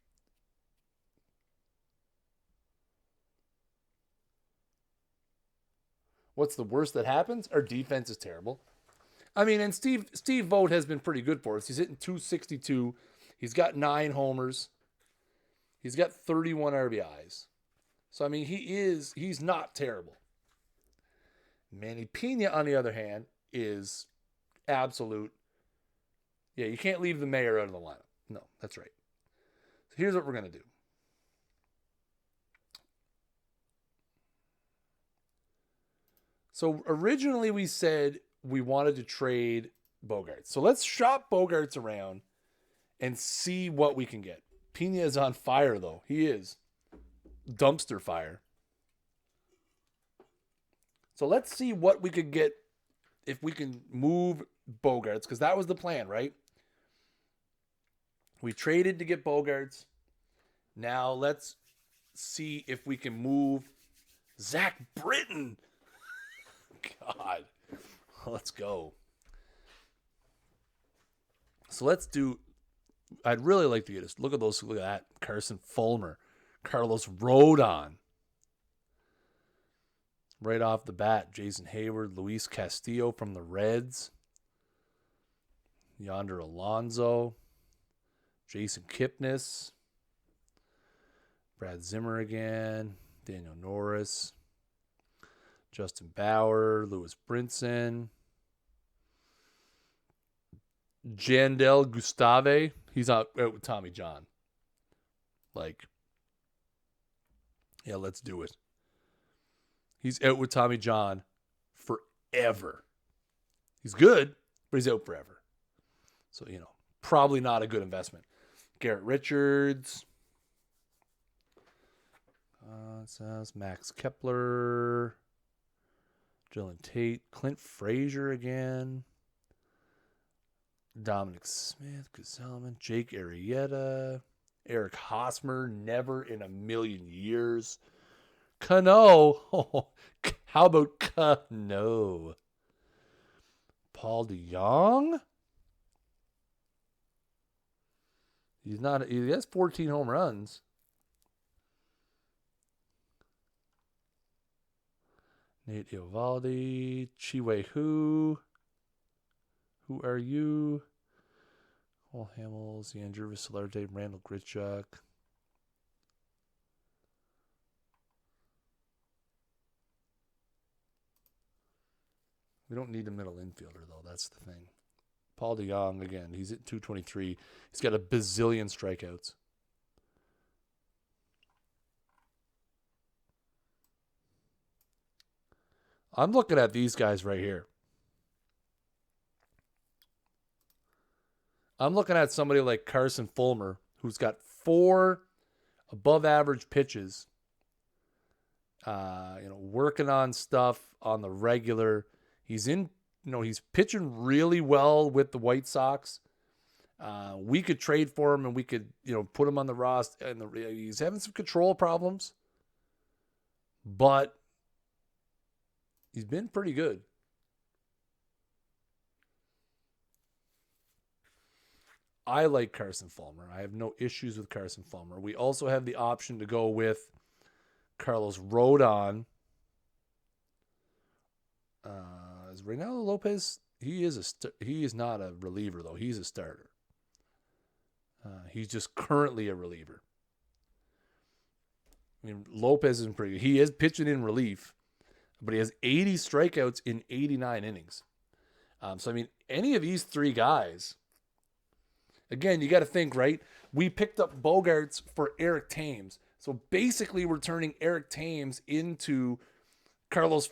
What's the worst that happens? Our defense is terrible. I mean, and Steve Vogt has been pretty good for us. He's hitting 262. He's got 9 homers. He's got 31 RBIs. So, I mean, he's not terrible. Manny Pena, on the other hand, is absolute. Yeah, you can't leave the mayor out of the lineup. No, that's right. So here's what we're going to do. So originally we said we wanted to trade Bogaerts. So let's shop Bogaerts around and see what we can get. Pena is on fire, though. He is. Dumpster fire. So let's see what we could get if we can move Bogaerts, because that was the plan, right? We traded to get Bogaerts. Now let's see if we can move Zach Britton. God. Let's go. So let's do... I'd really like to get us... Look at that. Carson Fulmer. Carlos Rodon. Right off the bat, Jason Hayward, Luis Castillo from the Reds. Yonder Alonso. Jason Kipnis. Brad Zimmer again. Daniel Norris. Justin Bauer. Lewis Brinson. Jandel Gustave. He's out with Tommy John. Like, yeah, let's do it. He's out with Tommy John forever. He's good, but he's out forever. So, probably not a good investment. Garrett Richards. It says Max Kepler. Dylan Tate. Clint Frazier again. Dominic Smith. Gazelman. Jake Arrieta. Eric Hosmer. Never in a million years. Cano. Oh, how about Cano? Paul DeJong. He has 14 home runs. Nate Eovaldi. Chi-Wei Hu. Who are you? Cole Hamels. Ian Jervis. Solarte. Randall Grichuk. We don't need a middle infielder, though. That's the thing. Paul DeJong, again, he's at 223. He's got a bazillion strikeouts. I'm looking at these guys right here. I'm looking at somebody like Carson Fulmer, who's got 4 above-average pitches. Working on stuff on the regular. He's pitching really well with the White Sox. We could trade for him and we could, put him on the roster. And he's having some control problems, but he's been pretty good. I like Carson Fulmer. I have no issues with Carson Fulmer. We also have the option to go with Carlos Rodon. Is Reynaldo Lopez? He is not a reliever though. He's a starter. He's just currently a reliever. I mean, Lopez isn't pretty good. He is pitching in relief, but he has 80 strikeouts in 89 innings. So I mean, any of these 3 guys. Again, you got to think, right? We picked up Bogaerts for Eric Thames. So basically, we're turning Eric Thames into Carlos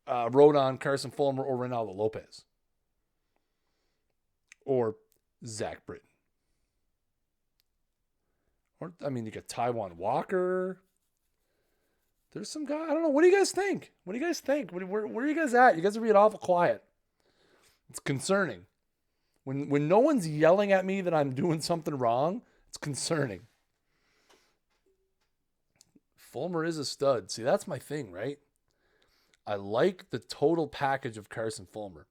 Rodon, Carson Fulmer, or Reynaldo Lopez. Or Zach Britton. Or, you got Taijuan Walker. There's some guy. I don't know. What do you guys think? Where are you guys at? You guys are being awful quiet. It's concerning. When no one's yelling at me that I'm doing something wrong, it's concerning. Fulmer is a stud. See, that's my thing, right? I like the total package of Carson Fulmer.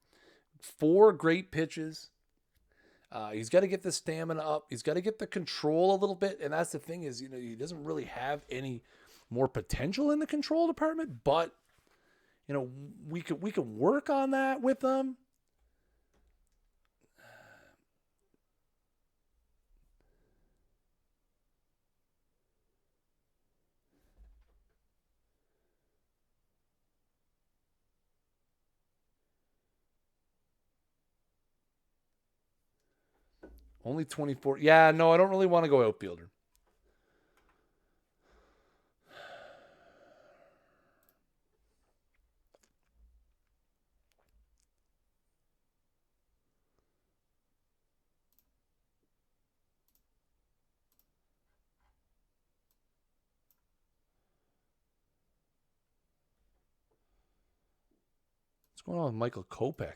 4 great pitches. He's got to get the stamina up. He's got to get the control a little bit. And that's the thing is, he doesn't really have any more potential in the control department. But, we could work on that with him. Only 24. Yeah, no, I don't really want to go outfielder. What's going on with Michael Kopech?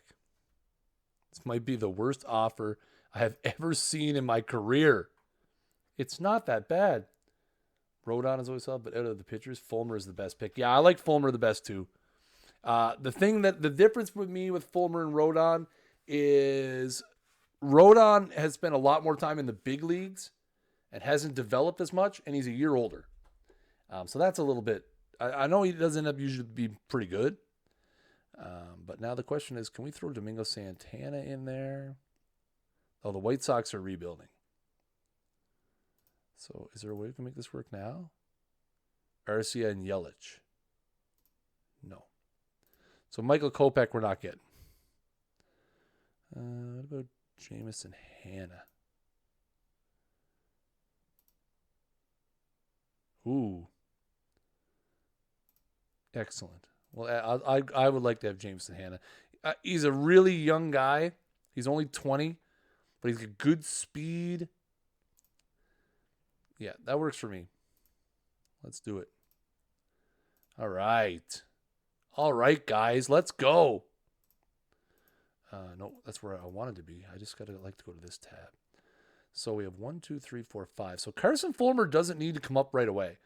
This might be the worst offer I have ever seen in my career. It's not that bad. Rodon is always up, but out of the pitchers, Fulmer is the best pick. Yeah, I like Fulmer the best too. The difference with me with Fulmer and Rodon is Rodon has spent a lot more time in the big leagues and hasn't developed as much, and he's a year older. So that's a little bit. I know he does end up usually be pretty good. But now the question is, can we throw Domingo Santana in there? Oh, the White Sox are rebuilding. So is there a way we can make this work now? Arcia, and Yelich. No. So Michael Kopech we're not getting. What about Jameson Hannah? Ooh. Excellent. Well, I would like to have Jameson Hannah. He's a really young guy. He's only 20, but he's got good speed. Yeah, that works for me. Let's do it. All right. All right, guys. Let's go. No, that's where I wanted to be. I just got to like to go to this tab. So we have 1, 2, 3, 4, 5. So Carson Fulmer doesn't need to come up right away.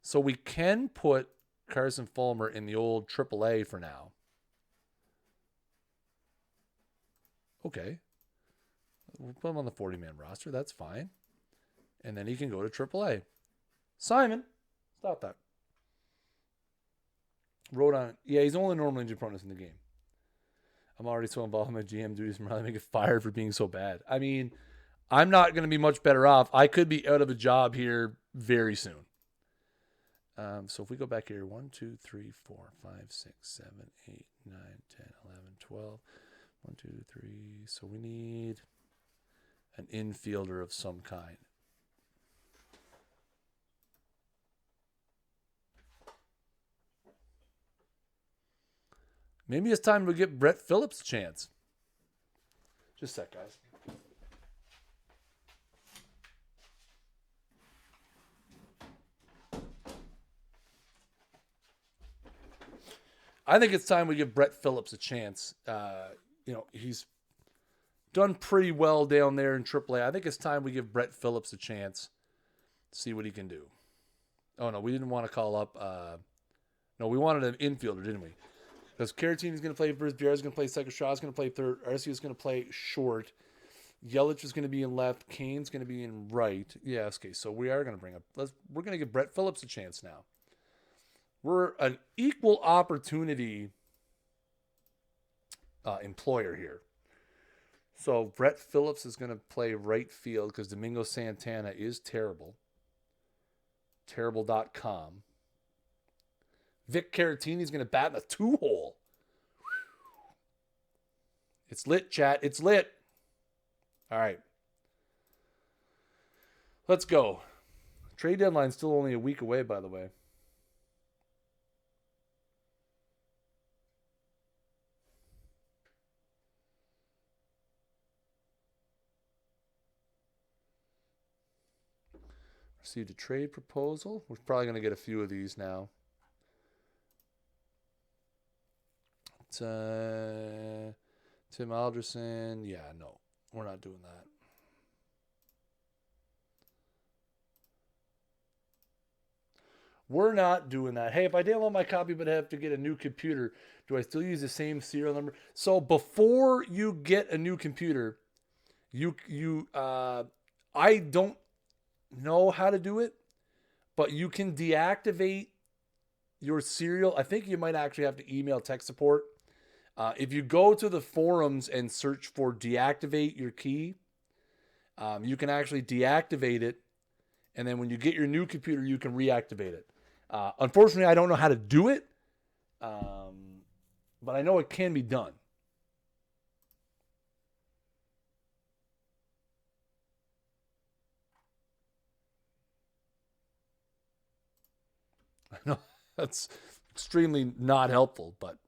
So we can put Carson Fulmer in the old AAA for now. Okay. We'll put him on the 40-man roster. That's fine. And then he can go to AAA. Simon, stop that. Wrote on. Yeah, he's only normal injury proneness in the game. I'm already so involved in my GM duties and probably get fired for being so bad. I mean, I'm not going to be much better off. I could be out of a job here very soon. So if we go back here, 1, 2, 3, 4, 5, 6, 7, 8, 9, 10, 11, 12. 1, 2, 3. So we need an infielder of some kind. Maybe it's time to get Brett Phillips a chance. Just a sec, guys. I think it's time we give Brett Phillips a chance. He's done pretty well down there in AAA. I think it's time we give Brett Phillips a chance. See what he can do. Oh, no, we didn't want to call up. No, we wanted an infielder, didn't we? Because Caratini's going to play first, Vieira's going to play second, Shaw's going to play third, Arcia's going to play short, Yelich is going to be in left, Kane's going to be in right. Yeah, okay, so we are going to we're going to give Brett Phillips a chance now. We're an equal opportunity employer here. So Brett Phillips is going to play right field because Domingo Santana is terrible. Terrible.com. Vic Caratini's going to bat in a 2-hole. It's lit, chat. It's lit. All right. Let's go. Trade deadline's still only a week away, by the way. Received a trade proposal. We're probably going to get a few of these now. Tim Alderson. Yeah, no. We're not doing that. We're not doing that. Hey, if I download my copy but I have to get a new computer, do I still use the same serial number? So before you get a new computer, I don't know how to do it, but you can deactivate your serial. I think you might actually have to email tech support. If you go to the forums and search for deactivate your key, you can actually deactivate it. And then when you get your new computer, you can reactivate it. Unfortunately, I don't know how to do it, but I know it can be done. I know that's extremely not helpful, but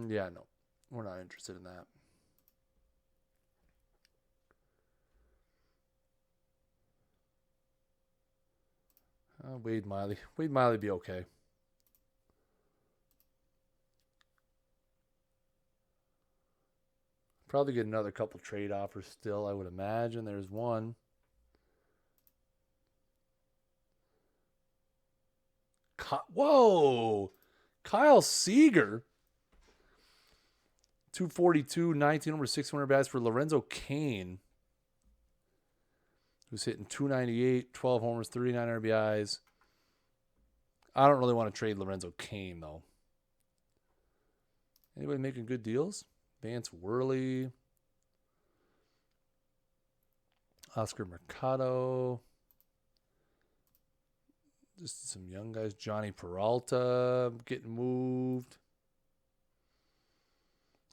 yeah, no, we're not interested in that. Wade Miley. Wade Miley be okay. Probably get another couple trade offers still, I would imagine. There's one. Whoa! Kyle Seager. 242, 19 over 600 bats for Lorenzo Cain, who's hitting 298, 12 homers, 39 RBIs. I don't really want to trade Lorenzo Cain, though. Anybody making good deals? Vance Worley. Oscar Mercado. Just some young guys. Johnny Peralta getting moved.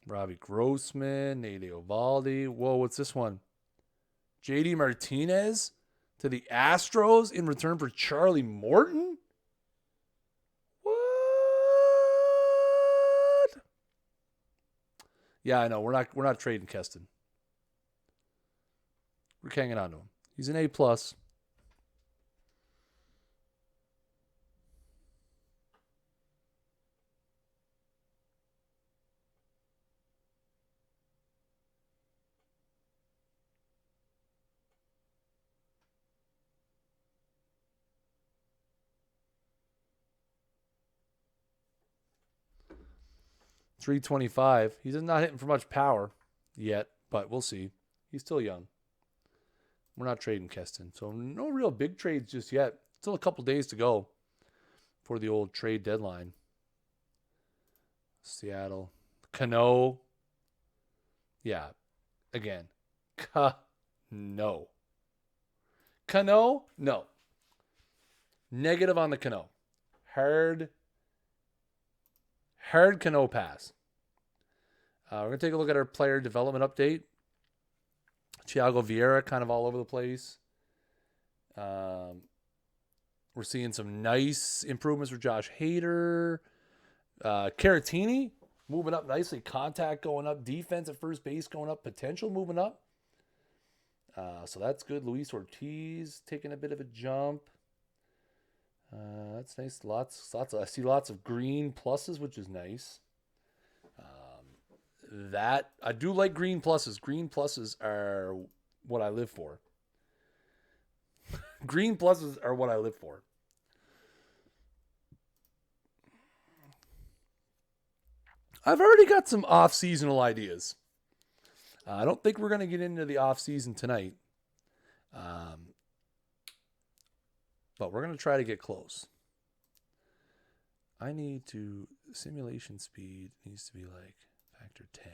Robbie Grossman. Nate Eovaldi. Whoa, what's this one? JD Martinez to the Astros in return for Charlie Morton? What? Yeah, I know. We're not trading Keston. We're hanging on to him. He's an A+. 325. He's not hitting for much power yet, but we'll see. He's still young. We're not trading Keston. So no real big trades just yet. Still a couple days to go for the old trade deadline. Seattle. Cano. Yeah. Again. No. Cano? No. Negative on the Cano. Hard Cano pass. We're going to take a look at our player development update. Tiago Vieira kind of all over the place. We're seeing some nice improvements for Josh Hader. Caratini moving up nicely. Contact going up. Defense at first base going up. Potential moving up. So that's good. Luis Ortiz taking a bit of a jump. That's nice. I see lots of green pluses, which is nice. That I do like green pluses. Green pluses are what I live for. Green pluses are what I live for. I've already got some off-seasonal ideas. I don't think we're going to get into the off-season tonight. But we're going to try to get close. I need to... Simulation speed needs to be like factor 10.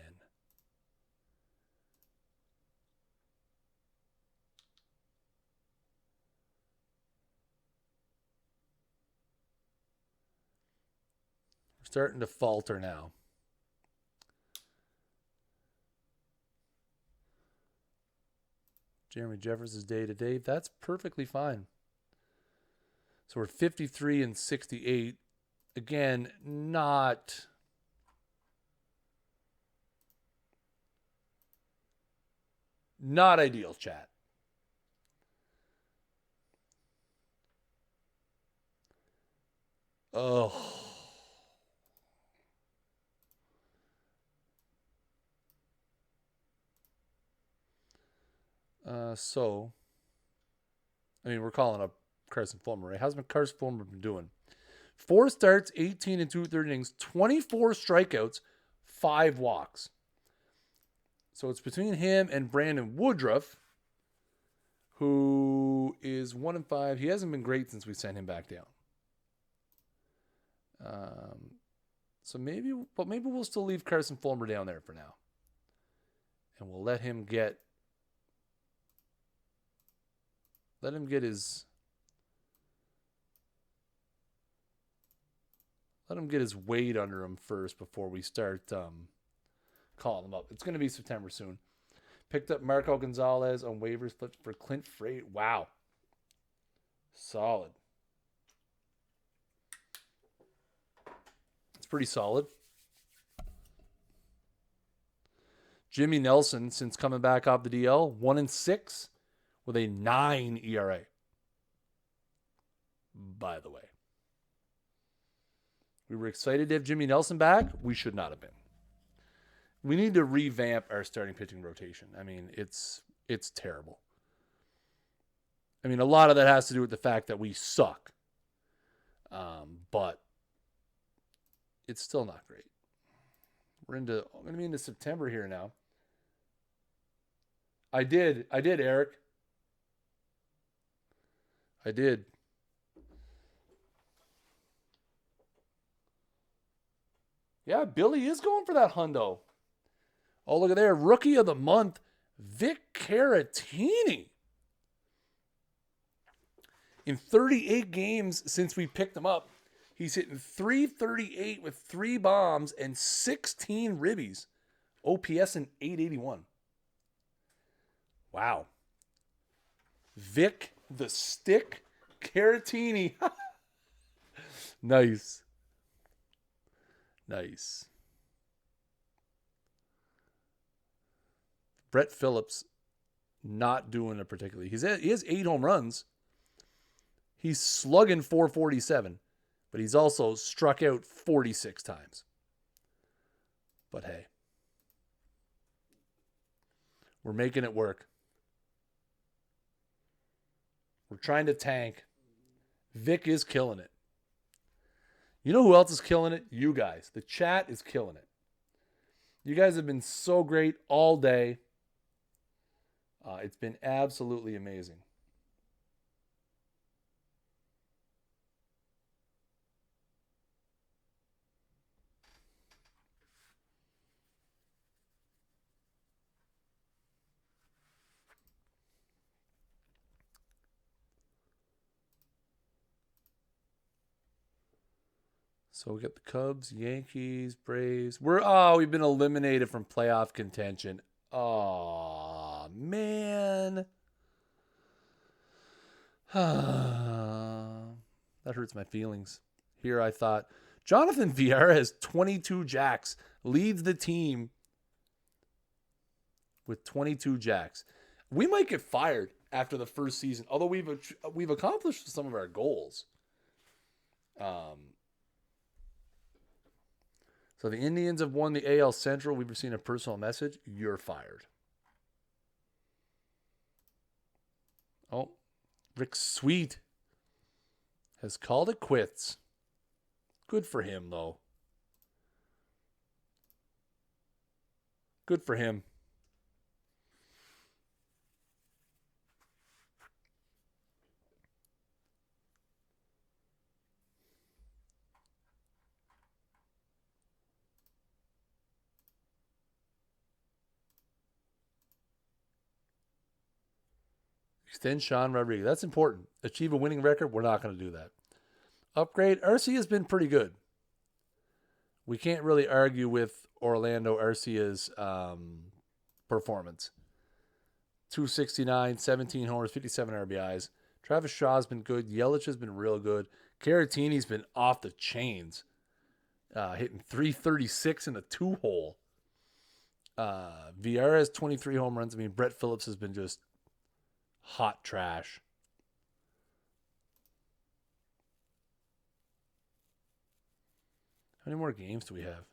We're starting to falter now. Jeremy Jeffers' day-to-day. That's perfectly fine. So we're 53 and 68. Again, not ideal, chat. Oh. So, I mean, we're calling up Carson Fulmer, right? How's Carson Fulmer been doing? 4 starts, 18 and 2/3 innings, 24 strikeouts, 5 walks. So it's between him and Brandon Woodruff, who is 1-5. He hasn't been great since we sent him back down. So maybe we'll still leave Carson Fulmer down there for now, and we'll let him get his weight under him first before we start calling him up. It's going to be September soon. Picked up Marco Gonzalez on waivers, flipped for Clint Frazier. Wow. Solid. It's pretty solid. Jimmy Nelson, since coming back off the DL, 1-6 with a 9 ERA. by the way. We were excited to have Jimmy Nelson back. We should not have been. We need to revamp our starting pitching rotation. I mean, it's terrible. I mean, a lot of that has to do with the fact that we suck. But it's still not great. I'm going to be into September here now. I did, Eric. I did. Yeah, Billy is going for that hundo. Oh, look at there. Rookie of the month, Vic Caratini. In 38 games since we picked him up, he's hitting .338 with 3 bombs and 16 ribbies. OPS in .881. Wow. Vic the Stick Caratini. Nice. Nice. Brett Phillips not doing it particularly. He has 8 home runs. He's slugging .447, but he's also struck out 46 times. But hey, we're making it work. We're trying to tank. Vic is killing it. You know who else is killing it? You guys. The chat is killing it. You guys have been so great all day. It's been absolutely amazing. So we got the Cubs, Yankees, Braves. We've been eliminated from playoff contention. Oh, man. That hurts my feelings. Here I thought Jonathan Vieira has 22 jacks, leads the team with 22 jacks. We might get fired after the first season, although we've accomplished some of our goals. So the Indians have won the AL Central. We've received a personal message. You're fired. Oh, Rick Sweet has called it quits. Good for him, though. Good for him. Extend Sean Rodriguez. That's important. Achieve a winning record. We're not going to do that. Upgrade. Arcia has been pretty good. We can't really argue with Orlando Arcia's performance. 269, 17 homers, 57 RBIs. Travis Shaw's been good. Yelich has been real good. Caratini's been off the chains. Hitting .336 in the 2-hole. Vieira has 23 home runs. I mean, Brett Phillips has been just hot trash. How many more games do we have?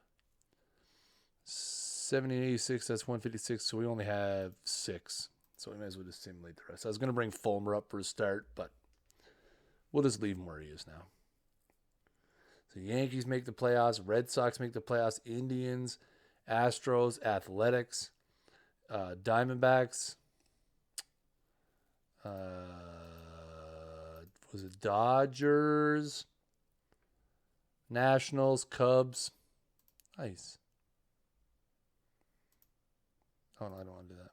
70 and 86, that's 156, so we only have 6. So we might as well just simulate the rest. I was going to bring Fulmer up for a start, but we'll just leave him where he is now. So Yankees make the playoffs, Red Sox make the playoffs, Indians, Astros, Athletics, Diamondbacks, was it Dodgers, Nationals, Cubs. Nice. Oh, no, I don't want to do that.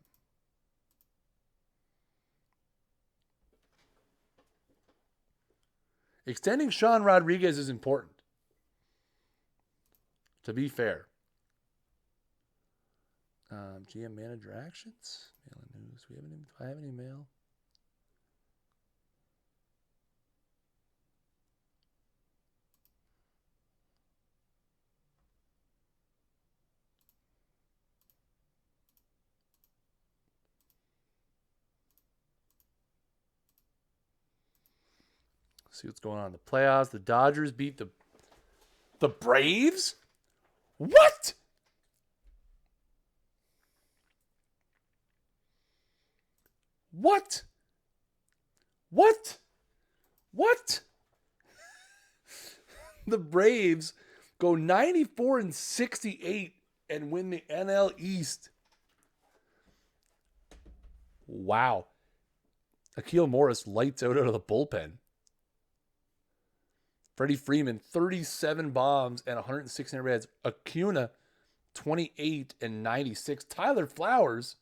Extending Sean Rodriguez is important. To be fair. GM manager actions. Mail news. Do I have any mail? See what's going on in the playoffs. The Dodgers beat the Braves? What? What? What? What? The Braves go 94-68 and win the NL East. Wow. Akil Morris lights out of the bullpen. Freddie Freeman, 37 bombs and 116 reds. Acuna, 28 and 96. Tyler Flowers,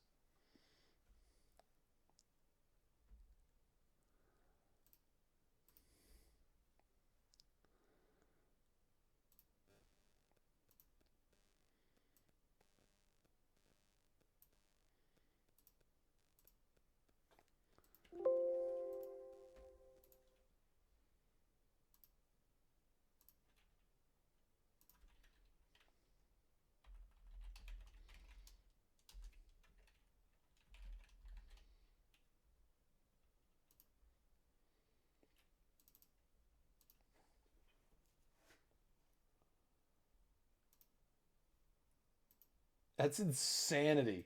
that's insanity.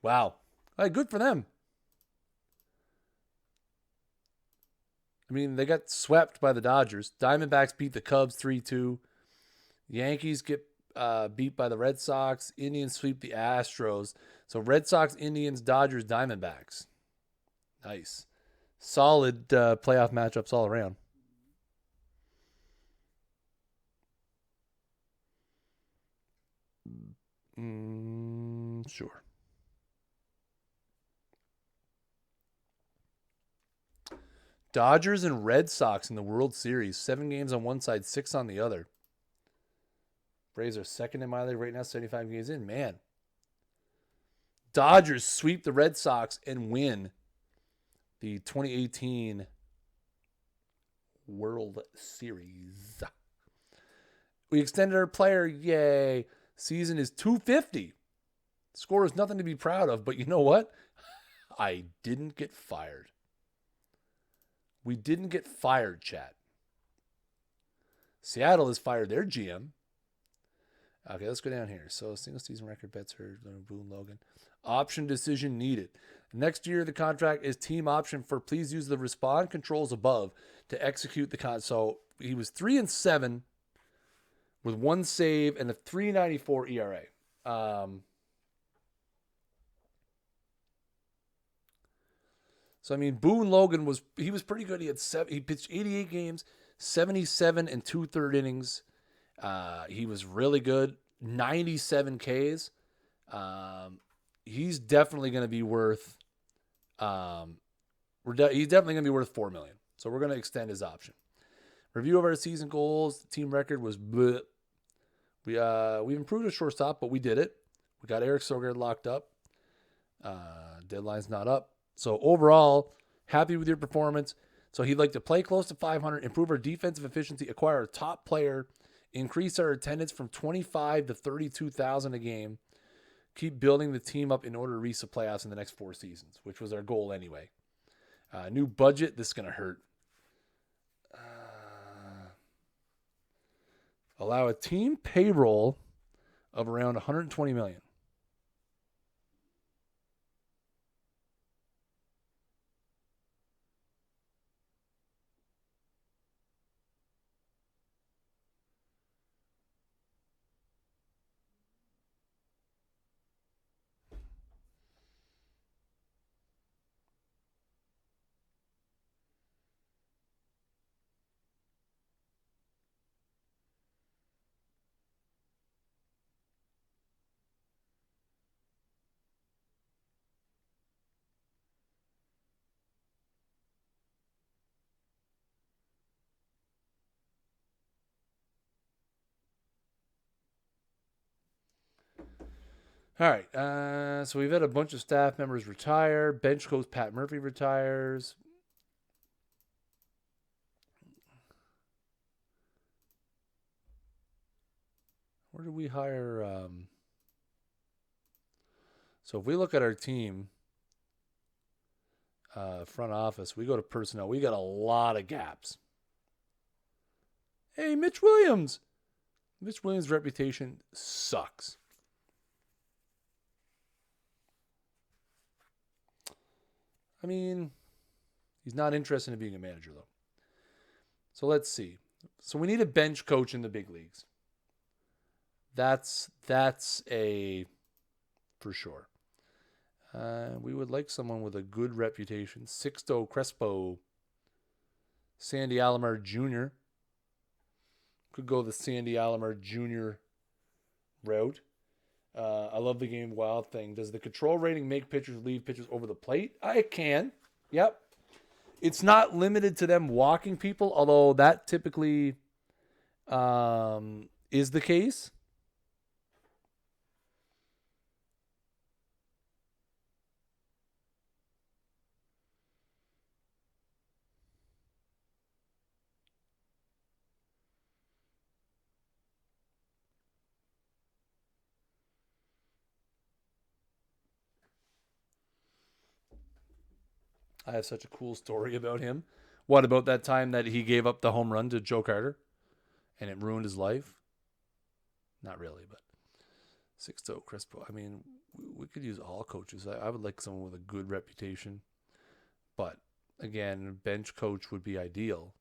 Wow. All right, good for them. I mean, they got swept by the Dodgers. Diamondbacks beat the Cubs 3-2. Yankees get beat by the Red Sox. Indians sweep the Astros. So Red Sox, Indians, Dodgers, Diamondbacks. Nice. Solid playoff matchups all around. Sure. Dodgers and Red Sox in the World Series. 7 games on one side, 6 on the other. Braves are second in my league right now, 75 games in. Man. Dodgers sweep the Red Sox and win the 2018 World Series. We extended our player. Yay. Season is 250. Score is nothing to be proud of, but you know what? I didn't get fired. We didn't get fired, chat. Seattle has fired their GM. Okay, let's go down here. So, single season record bets are Boone Logan. Option decision needed. Next year, the contract is team option for please use the respond controls above to execute the contract. So, he was 3-7 with 1 save and a 3.94 ERA. So, I mean, Boone Logan was pretty good. He pitched 88 games, 77 and 2/3 innings. He was really good. 97 Ks. He's definitely going to be worth. He's definitely going to be worth $4 million. So we're going to extend his option. Review of our season goals. The team record was bleh. We improved a shortstop, but we did it. We got Eric Sogard locked up. Deadline's not up. So overall, happy with your performance. So he'd like to play close to 500, improve our defensive efficiency, acquire a top player, increase our attendance from 25 to 32,000 a game, keep building the team up in order to reach the playoffs in the next 4 seasons, which was our goal anyway. New budget, this is going to hurt. Allow a team payroll of around $120 million. All right. So we've had a bunch of staff members retire. Bench coach Pat Murphy retires. Where did we hire? So if we look at our team, front office. We go to personnel. We got a lot of gaps. Hey, Mitch Williams. Mitch Williams' reputation sucks. I mean, he's not interested in being a manager, though. So let's see. So we need a bench coach in the big leagues. That's a for sure. We would like someone with a good reputation. Sixto Crespo. Sandy Alomar Jr. Could go the Sandy Alomar Jr. route. I love the game wild thing. Does the control rating make pitchers leave pitches over the plate? It can. Yep. It's not limited to them walking people, although that typically is the case. I have such a cool story about him. What about that time that he gave up the home run to Joe Carter and it ruined his life? Not really, but Sixto Crespo. I mean, we could use all coaches. I would like someone with a good reputation. But again, bench coach would be ideal.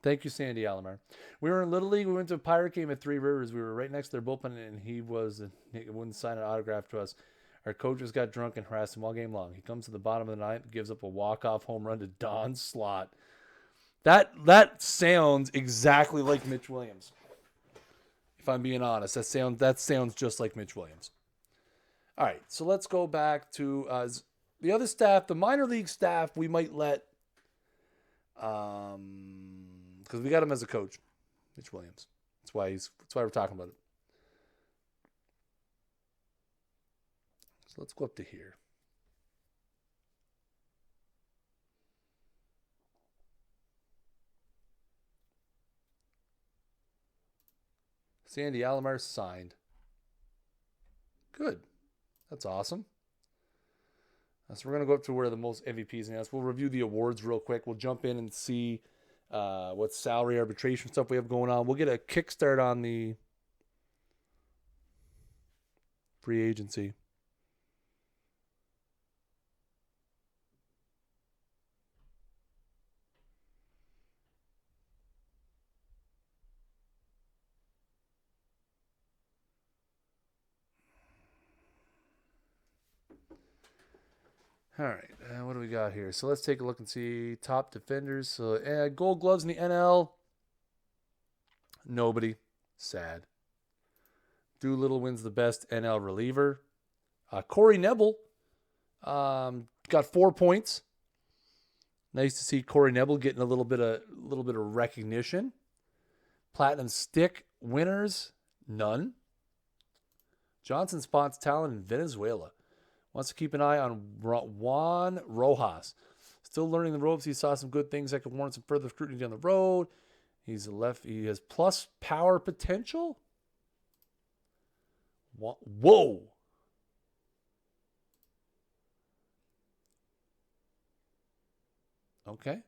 Thank you, Sandy Alomar. We were in Little League. We went to a Pirate game at Three Rivers. We were right next to their bullpen, and he wouldn't sign an autograph to us. Our coaches got drunk and harassed him all game long. He comes to the bottom of the ninth, gives up a walk-off home run to Don Slott. That sounds exactly like Mitch Williams. If I'm being honest, that sounds just like Mitch Williams. All right, so let's go back to the other staff, the minor league staff. We might let, because we got him as a coach, Mitch Williams. That's why we're talking about it. So let's go up to here. Sandy Alomar signed. Good. That's awesome. So we're going to go up to where the most MVPs and we'll review the awards real quick. We'll jump in and see what salary arbitration stuff we have going on. We'll get a kickstart on the free agency. All right, what do we got here? So let's take a look and see top defenders. So Gold Gloves in the NL. Nobody. Sad. Doolittle wins the best NL reliever. Corey Nebel got 4 points. Nice to see Corey Nebel getting a little bit of recognition. Platinum Stick winners, none. Johnson spots talent in Venezuela. Wants to keep an eye on Juan Rojas. Still learning the ropes. He saw some good things that could warrant some further scrutiny down the road. He has plus power potential. Whoa. Okay.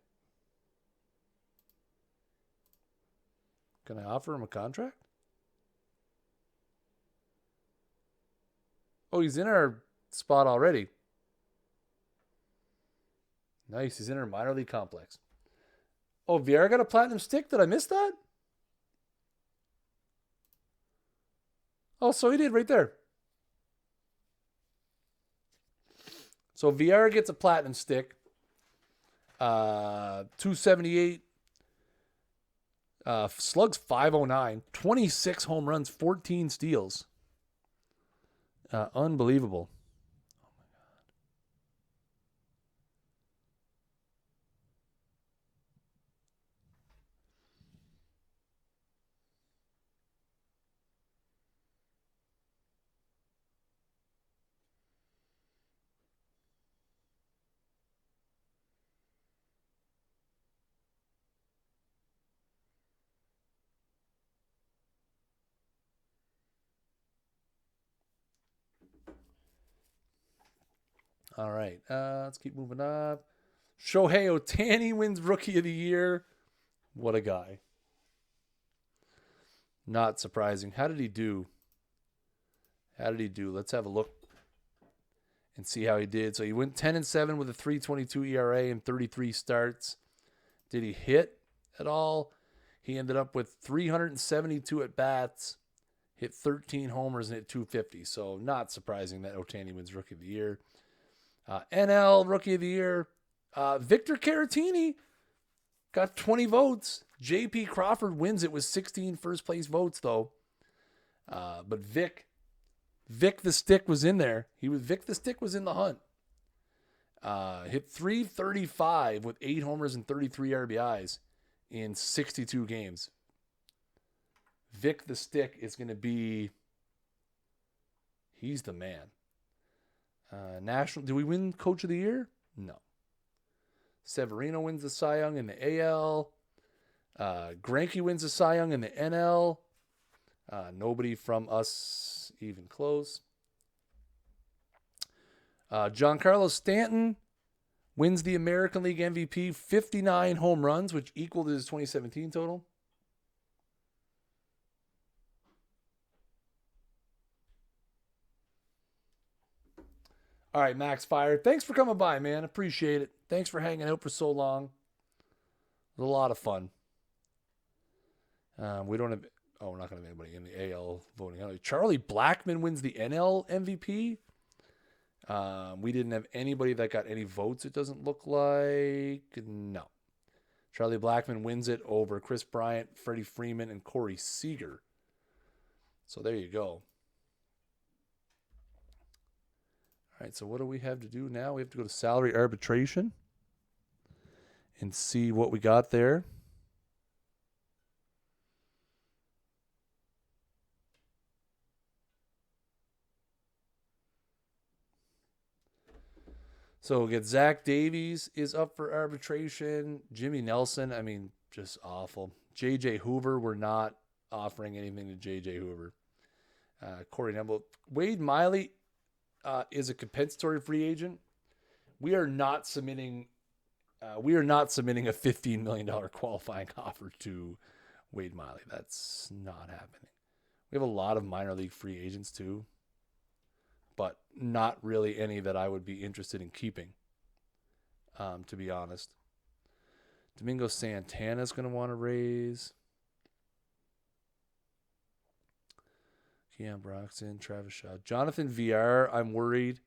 Can I offer him a contract? Oh, he's in our spot already. Nice. He's in our minor league complex. Oh, Vieira got a platinum stick. Did I miss that? Oh, so he did right there. So Vieira gets a platinum stick. 278. Slugs 509. 26 home runs, 14 steals. Unbelievable. Oh my God. All right. Let's keep moving up. Shohei Ohtani wins Rookie of the Year. What a guy. Not surprising. How did he do? Let's have a look and see how he did. So he went 10-7 with a 3.22 ERA and 33 starts. Did he hit at all? He ended up with 372 at bats, hit 13 homers, and hit 250. So not surprising that Ohtani wins Rookie of the Year. NL Rookie of the Year, Victor Caratini got 20 votes. J.P. Crawford wins it with 16 first place votes, though. But Vic the Stick was in there. Vic the Stick was in the hunt. Hit 335 with 8 homers and 33 RBIs in 62 games. Vic the Stick is going to be... He's the man. National... Do we win Coach of the Year? No. Severino wins the Cy Young in the AL. Greinke wins the Cy Young in the NL. Nobody from us even close. Giancarlo Stanton wins the American League MVP, 59 home runs, which equaled his 2017 total. All right, Max Fire. Thanks for coming by, man. Appreciate it. Thanks for hanging out for so long. It was a lot of fun. We don't have... Oh, we're not going to have anybody in the AL voting. Charlie Blackmon wins the NL MVP. We didn't have anybody that got any votes, it doesn't look like. No. Charlie Blackmon wins it over Chris Bryant, Freddie Freeman, and Corey Seager. So there you go. All right, so what do we have to do now? We have to go to salary arbitration and see what we got there. So we'll get Zach Davies is up for arbitration. Jimmy Nelson, I mean, just awful. J.J. Hoover, we're not offering anything to J.J. Hoover. Corey Nebel. Wade Miley is a compensatory free agent. We are not submitting a $15 million qualifying offer to Wade Miley. That's not happening. We have a lot of minor league free agents too, but not really any that I would be interested in keeping, to be honest. Domingo Santana's going to want to raise. Keon Broxton, Travis Shaw. Jonathan Vieira, I'm worried.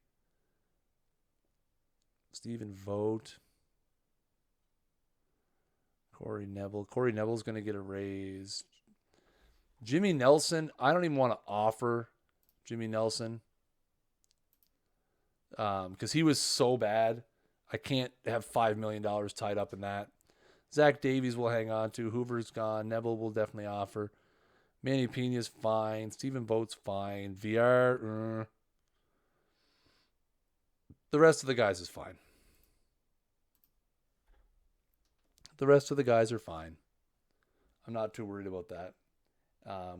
Stephen Vogt. Corey Neville. Corey Neville's going to get a raise. Jimmy Nelson, I don't even want to offer Jimmy Nelson because he was so bad. I can't have $5 million tied up in that. Zach Davies will hang on to. Hoover's gone. Neville will definitely offer. Manny Pena's fine. Stephen Vogt's fine. VR. The rest of the guys is fine. The rest of the guys are fine. I'm not too worried about that.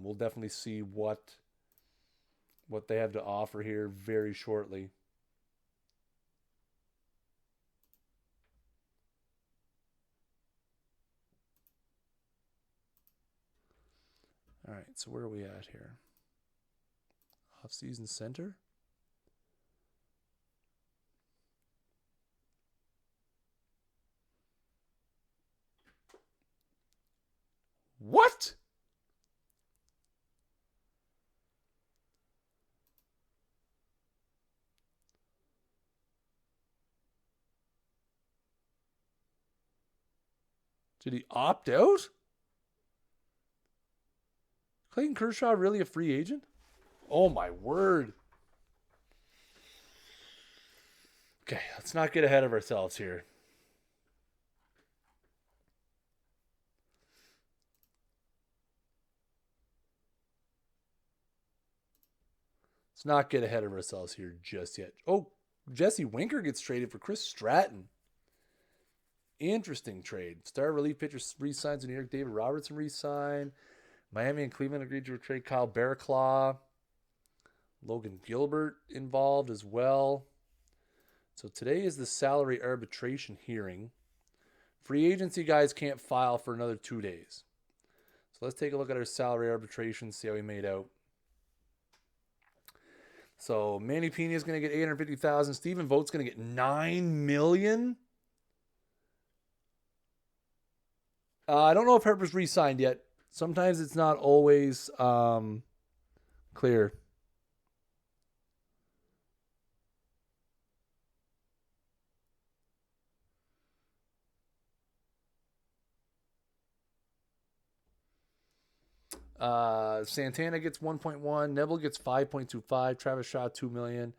We'll definitely see what they have to offer here very shortly. All right, so where are we at here? Offseason center? What? Did he opt out? Clayton Kershaw really a free agent? Oh, my word. Okay, let's not get ahead of ourselves here. Let's not get ahead of ourselves here just yet. Oh, Jesse Winker gets traded for Chris Stratton. Interesting trade. Star relief pitcher re-signs in New York. David Robertson re-signed. Miami and Cleveland agreed to trade Kyle Barraclough. Logan Gilbert involved as well. So today is the salary arbitration hearing. Free agency guys can't file for another 2 days. So let's take a look at our salary arbitration, see how we made out. So Manny Pena is going to get $850,000. Stephen Vogt's going to get $9 million. I don't know if Harper's re-signed yet. Sometimes it's not always clear. Santana gets 1.1. Neville gets 5.25. Travis Shaw $2 million.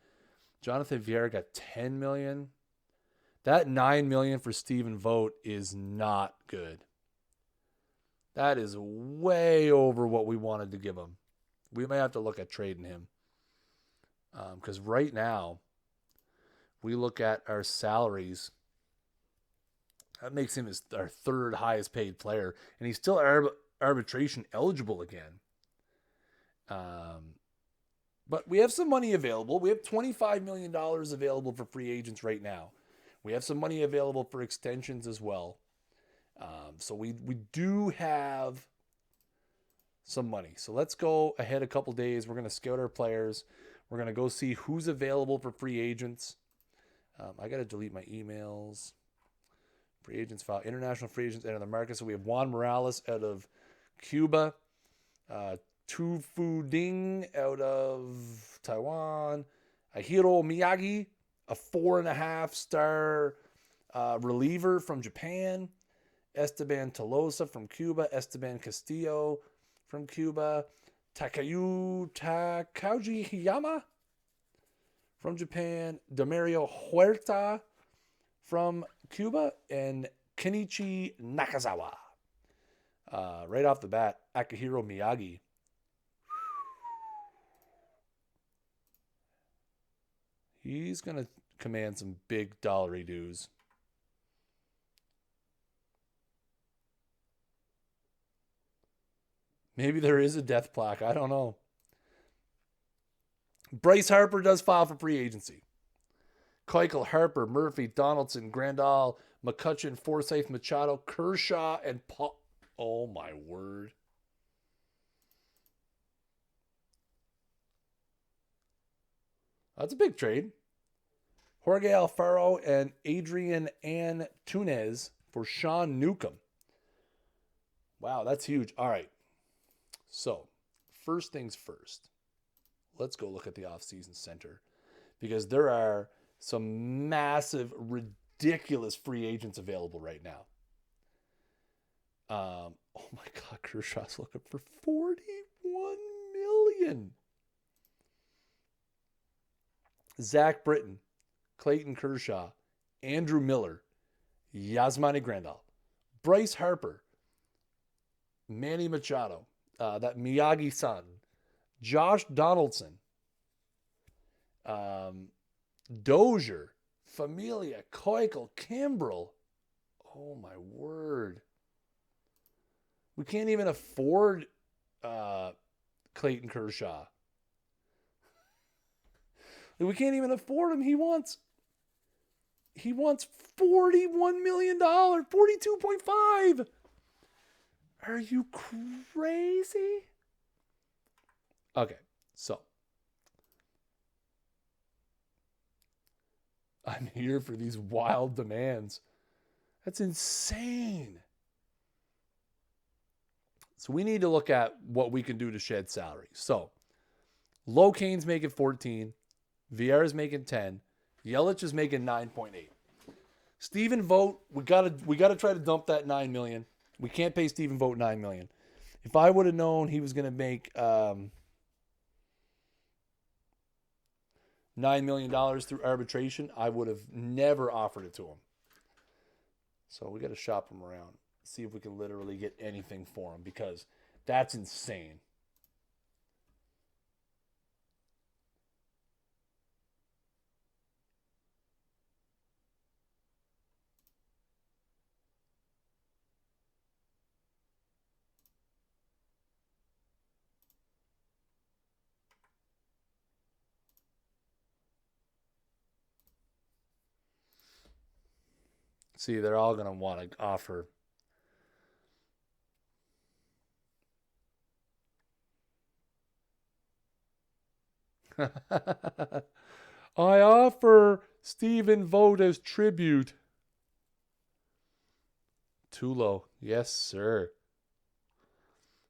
Jonathan Vieira got $10 million. That $9 million for Stephen Vogt is not good. That is way over what we wanted to give him. We may have to look at trading him. Because right now, we look at our salaries. That makes him our third highest paid player. And he's still arbitration eligible again. But we have some money available. We have $25 million available for free agents right now. We have some money available for extensions as well. So we do have some money. So let's go ahead a couple days. We're going to scout our players. We're going to go see who's available for free agents. I got to delete my emails. Free agents file. International free agents enter the market. So we have Juan Morales out of Cuba. Tu Fu Ding out of Taiwan. Ahiro Miyagi, a 4.5-star reliever from Japan. Esteban Tolosa from Cuba. Esteban Castillo from Cuba. Takauji Hiyama from Japan. Demario Huerta from Cuba. And Kenichi Nakazawa. Right off the bat, Akihiro Miyagi. He's going to command some big dollary dues. Maybe there is a death plaque. I don't know. Bryce Harper does file for free agency. Keuchel, Harper, Murphy, Donaldson, Grandal, McCutcheon, Forsythe, Machado, Kershaw, and Paul. Oh, my word. That's a big trade. Jorge Alfaro and Adrian Antunes for Sean Newcomb. Wow, that's huge. All right. So, first things first. Let's go look at the offseason center. Because there are some massive, ridiculous free agents available right now. Oh my God, Kershaw's looking for $41 million. Zach Britton, Clayton Kershaw, Andrew Miller, Yasmani Grandal, Bryce Harper, Manny Machado, that Miyagi-san, Josh Donaldson, Dozier, Familia, Keuchel, Kimbrel. Oh my word. We can't even afford Clayton Kershaw. We can't even afford him. He wants $41 million, 42.5. Are you crazy? Okay, so I'm here for these wild demands. That's insane. So we need to look at what we can do to shed salary. So Locane's making 14. Vieira's making 10. Yelich is making 9.8. Stephen Vogt, we gotta try to dump that $9 million. We can't pay Stephen Vogt $9 million. If I would have known he was gonna make $9 million through arbitration, I would have never offered it to him. So we gotta shop him around, see if we can literally get anything for him, because that's insane. See, they're all going to want to offer. I offer Stephen Vogt as tribute. Too low. Yes, sir.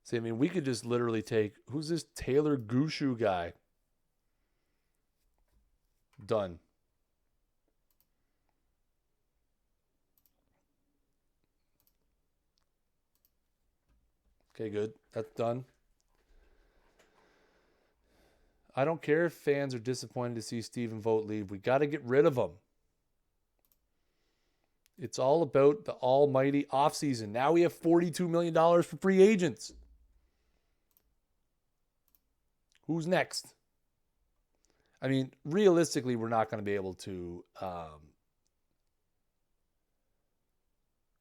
See, I mean, we could just literally take, who's this Taylor Gushu guy? Done. Okay, good. That's done. I don't care if fans are disappointed to see Stephen Vogt leave. We got to get rid of him. It's all about the almighty offseason. Now we have $42 million for free agents. Who's next? I mean, realistically, we're not going to be able to. Oh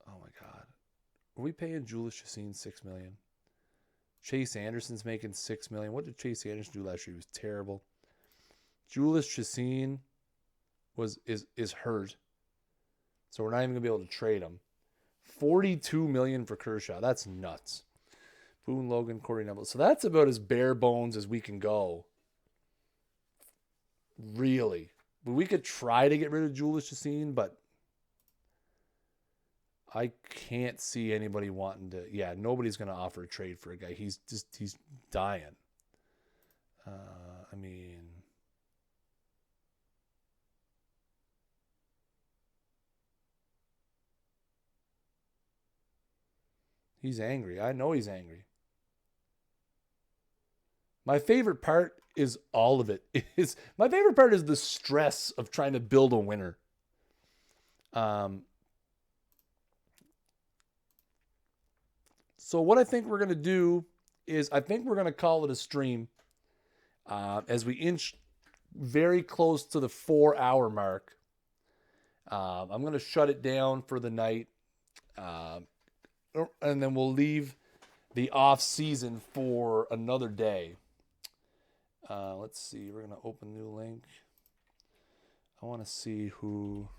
my God, are we paying Julius Chassin $6 million? Chase Anderson's making $6 million. What did Chase Anderson do last year? He was terrible. Julius Chassin is hurt, so we're not even gonna be able to trade him. $42 million for Kershaw. That's nuts. Boone, Logan, Corey Neville. So that's about as bare bones as we can go. Really, we could try to get rid of Julius Chassin, but I can't see anybody wanting to. Yeah, nobody's going to offer a trade for a guy. He's dying. I mean, he's angry. I know he's angry. My favorite part is all of it. My favorite part is the stress of trying to build a winner. Um, so what I think we're going to do is I think we're going to call it a stream as we inch very close to the 4-hour mark. I'm going to shut it down for the night. And then we'll leave the off season for another day. Let's see. We're going to open a new link. I want to see who.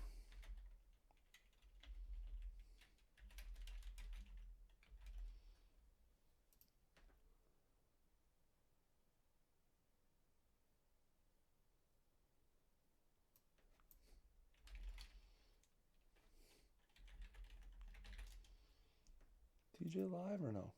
TJ live or no?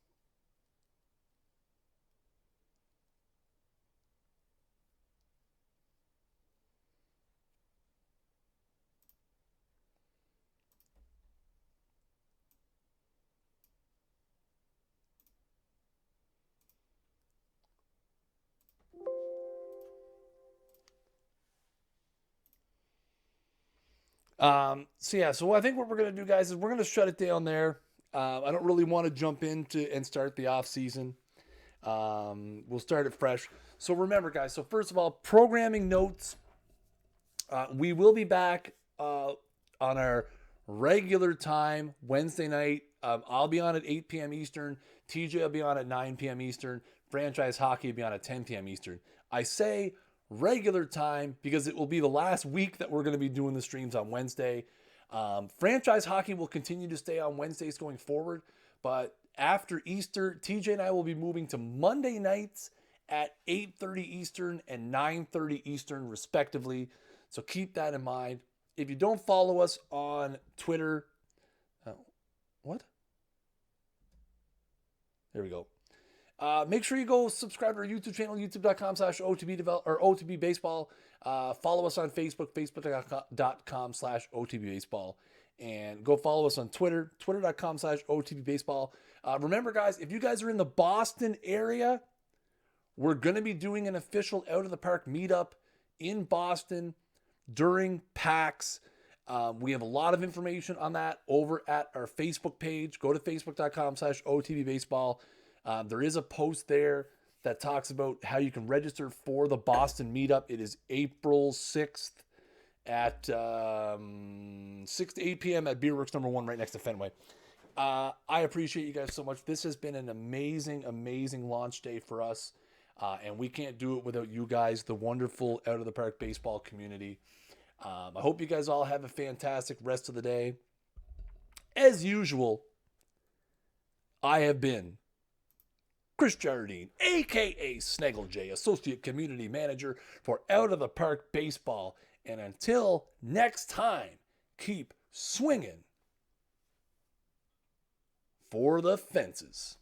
So what I think what we're gonna do, guys, is we're gonna shut it down there. I don't really want to jump into and start the off season. We'll start it fresh. So remember, guys. So first of all, programming notes. We will be back on our regular time Wednesday night. I'll be on at 8 p.m. Eastern. TJ will be on at 9 p.m. Eastern. Franchise Hockey will be on at 10 p.m. Eastern. I say regular time because it will be the last week that we're going to be doing the streams on Wednesday. Franchise Hockey will continue to stay on Wednesdays going forward, but after Easter, TJ and I will be moving to Monday nights at 8:30 Eastern and 9:30 Eastern respectively. So keep that in mind. If you don't follow us on Twitter, what? There we go. Make sure you go subscribe to our YouTube channel, youtube.com/OTB develop or OTB baseball. Follow us on Facebook, facebook.com/OTB baseball. And go follow us on Twitter, twitter.com/OTB baseball. Remember, guys, if you guys are in the Boston area, we're going to be doing an official Out of the Park meetup in Boston during PAX. We have a lot of information on that over at our Facebook page. Go to facebook.com/OTB baseball. There is a post there that talks about how you can register for the Boston meetup. It is April 6th at 6 to 8 p.m. at Beerworks number 1 right next to Fenway. I appreciate you guys so much. This has been an amazing, amazing launch day for us. And we can't do it without you guys, the wonderful Out of the Park baseball community. I hope you guys all have a fantastic rest of the day. As usual, I have been Kris Jardine, a.k.a. Snaggle J, Associate Community Manager for Out of the Park Baseball. And until next time, keep swinging for the fences.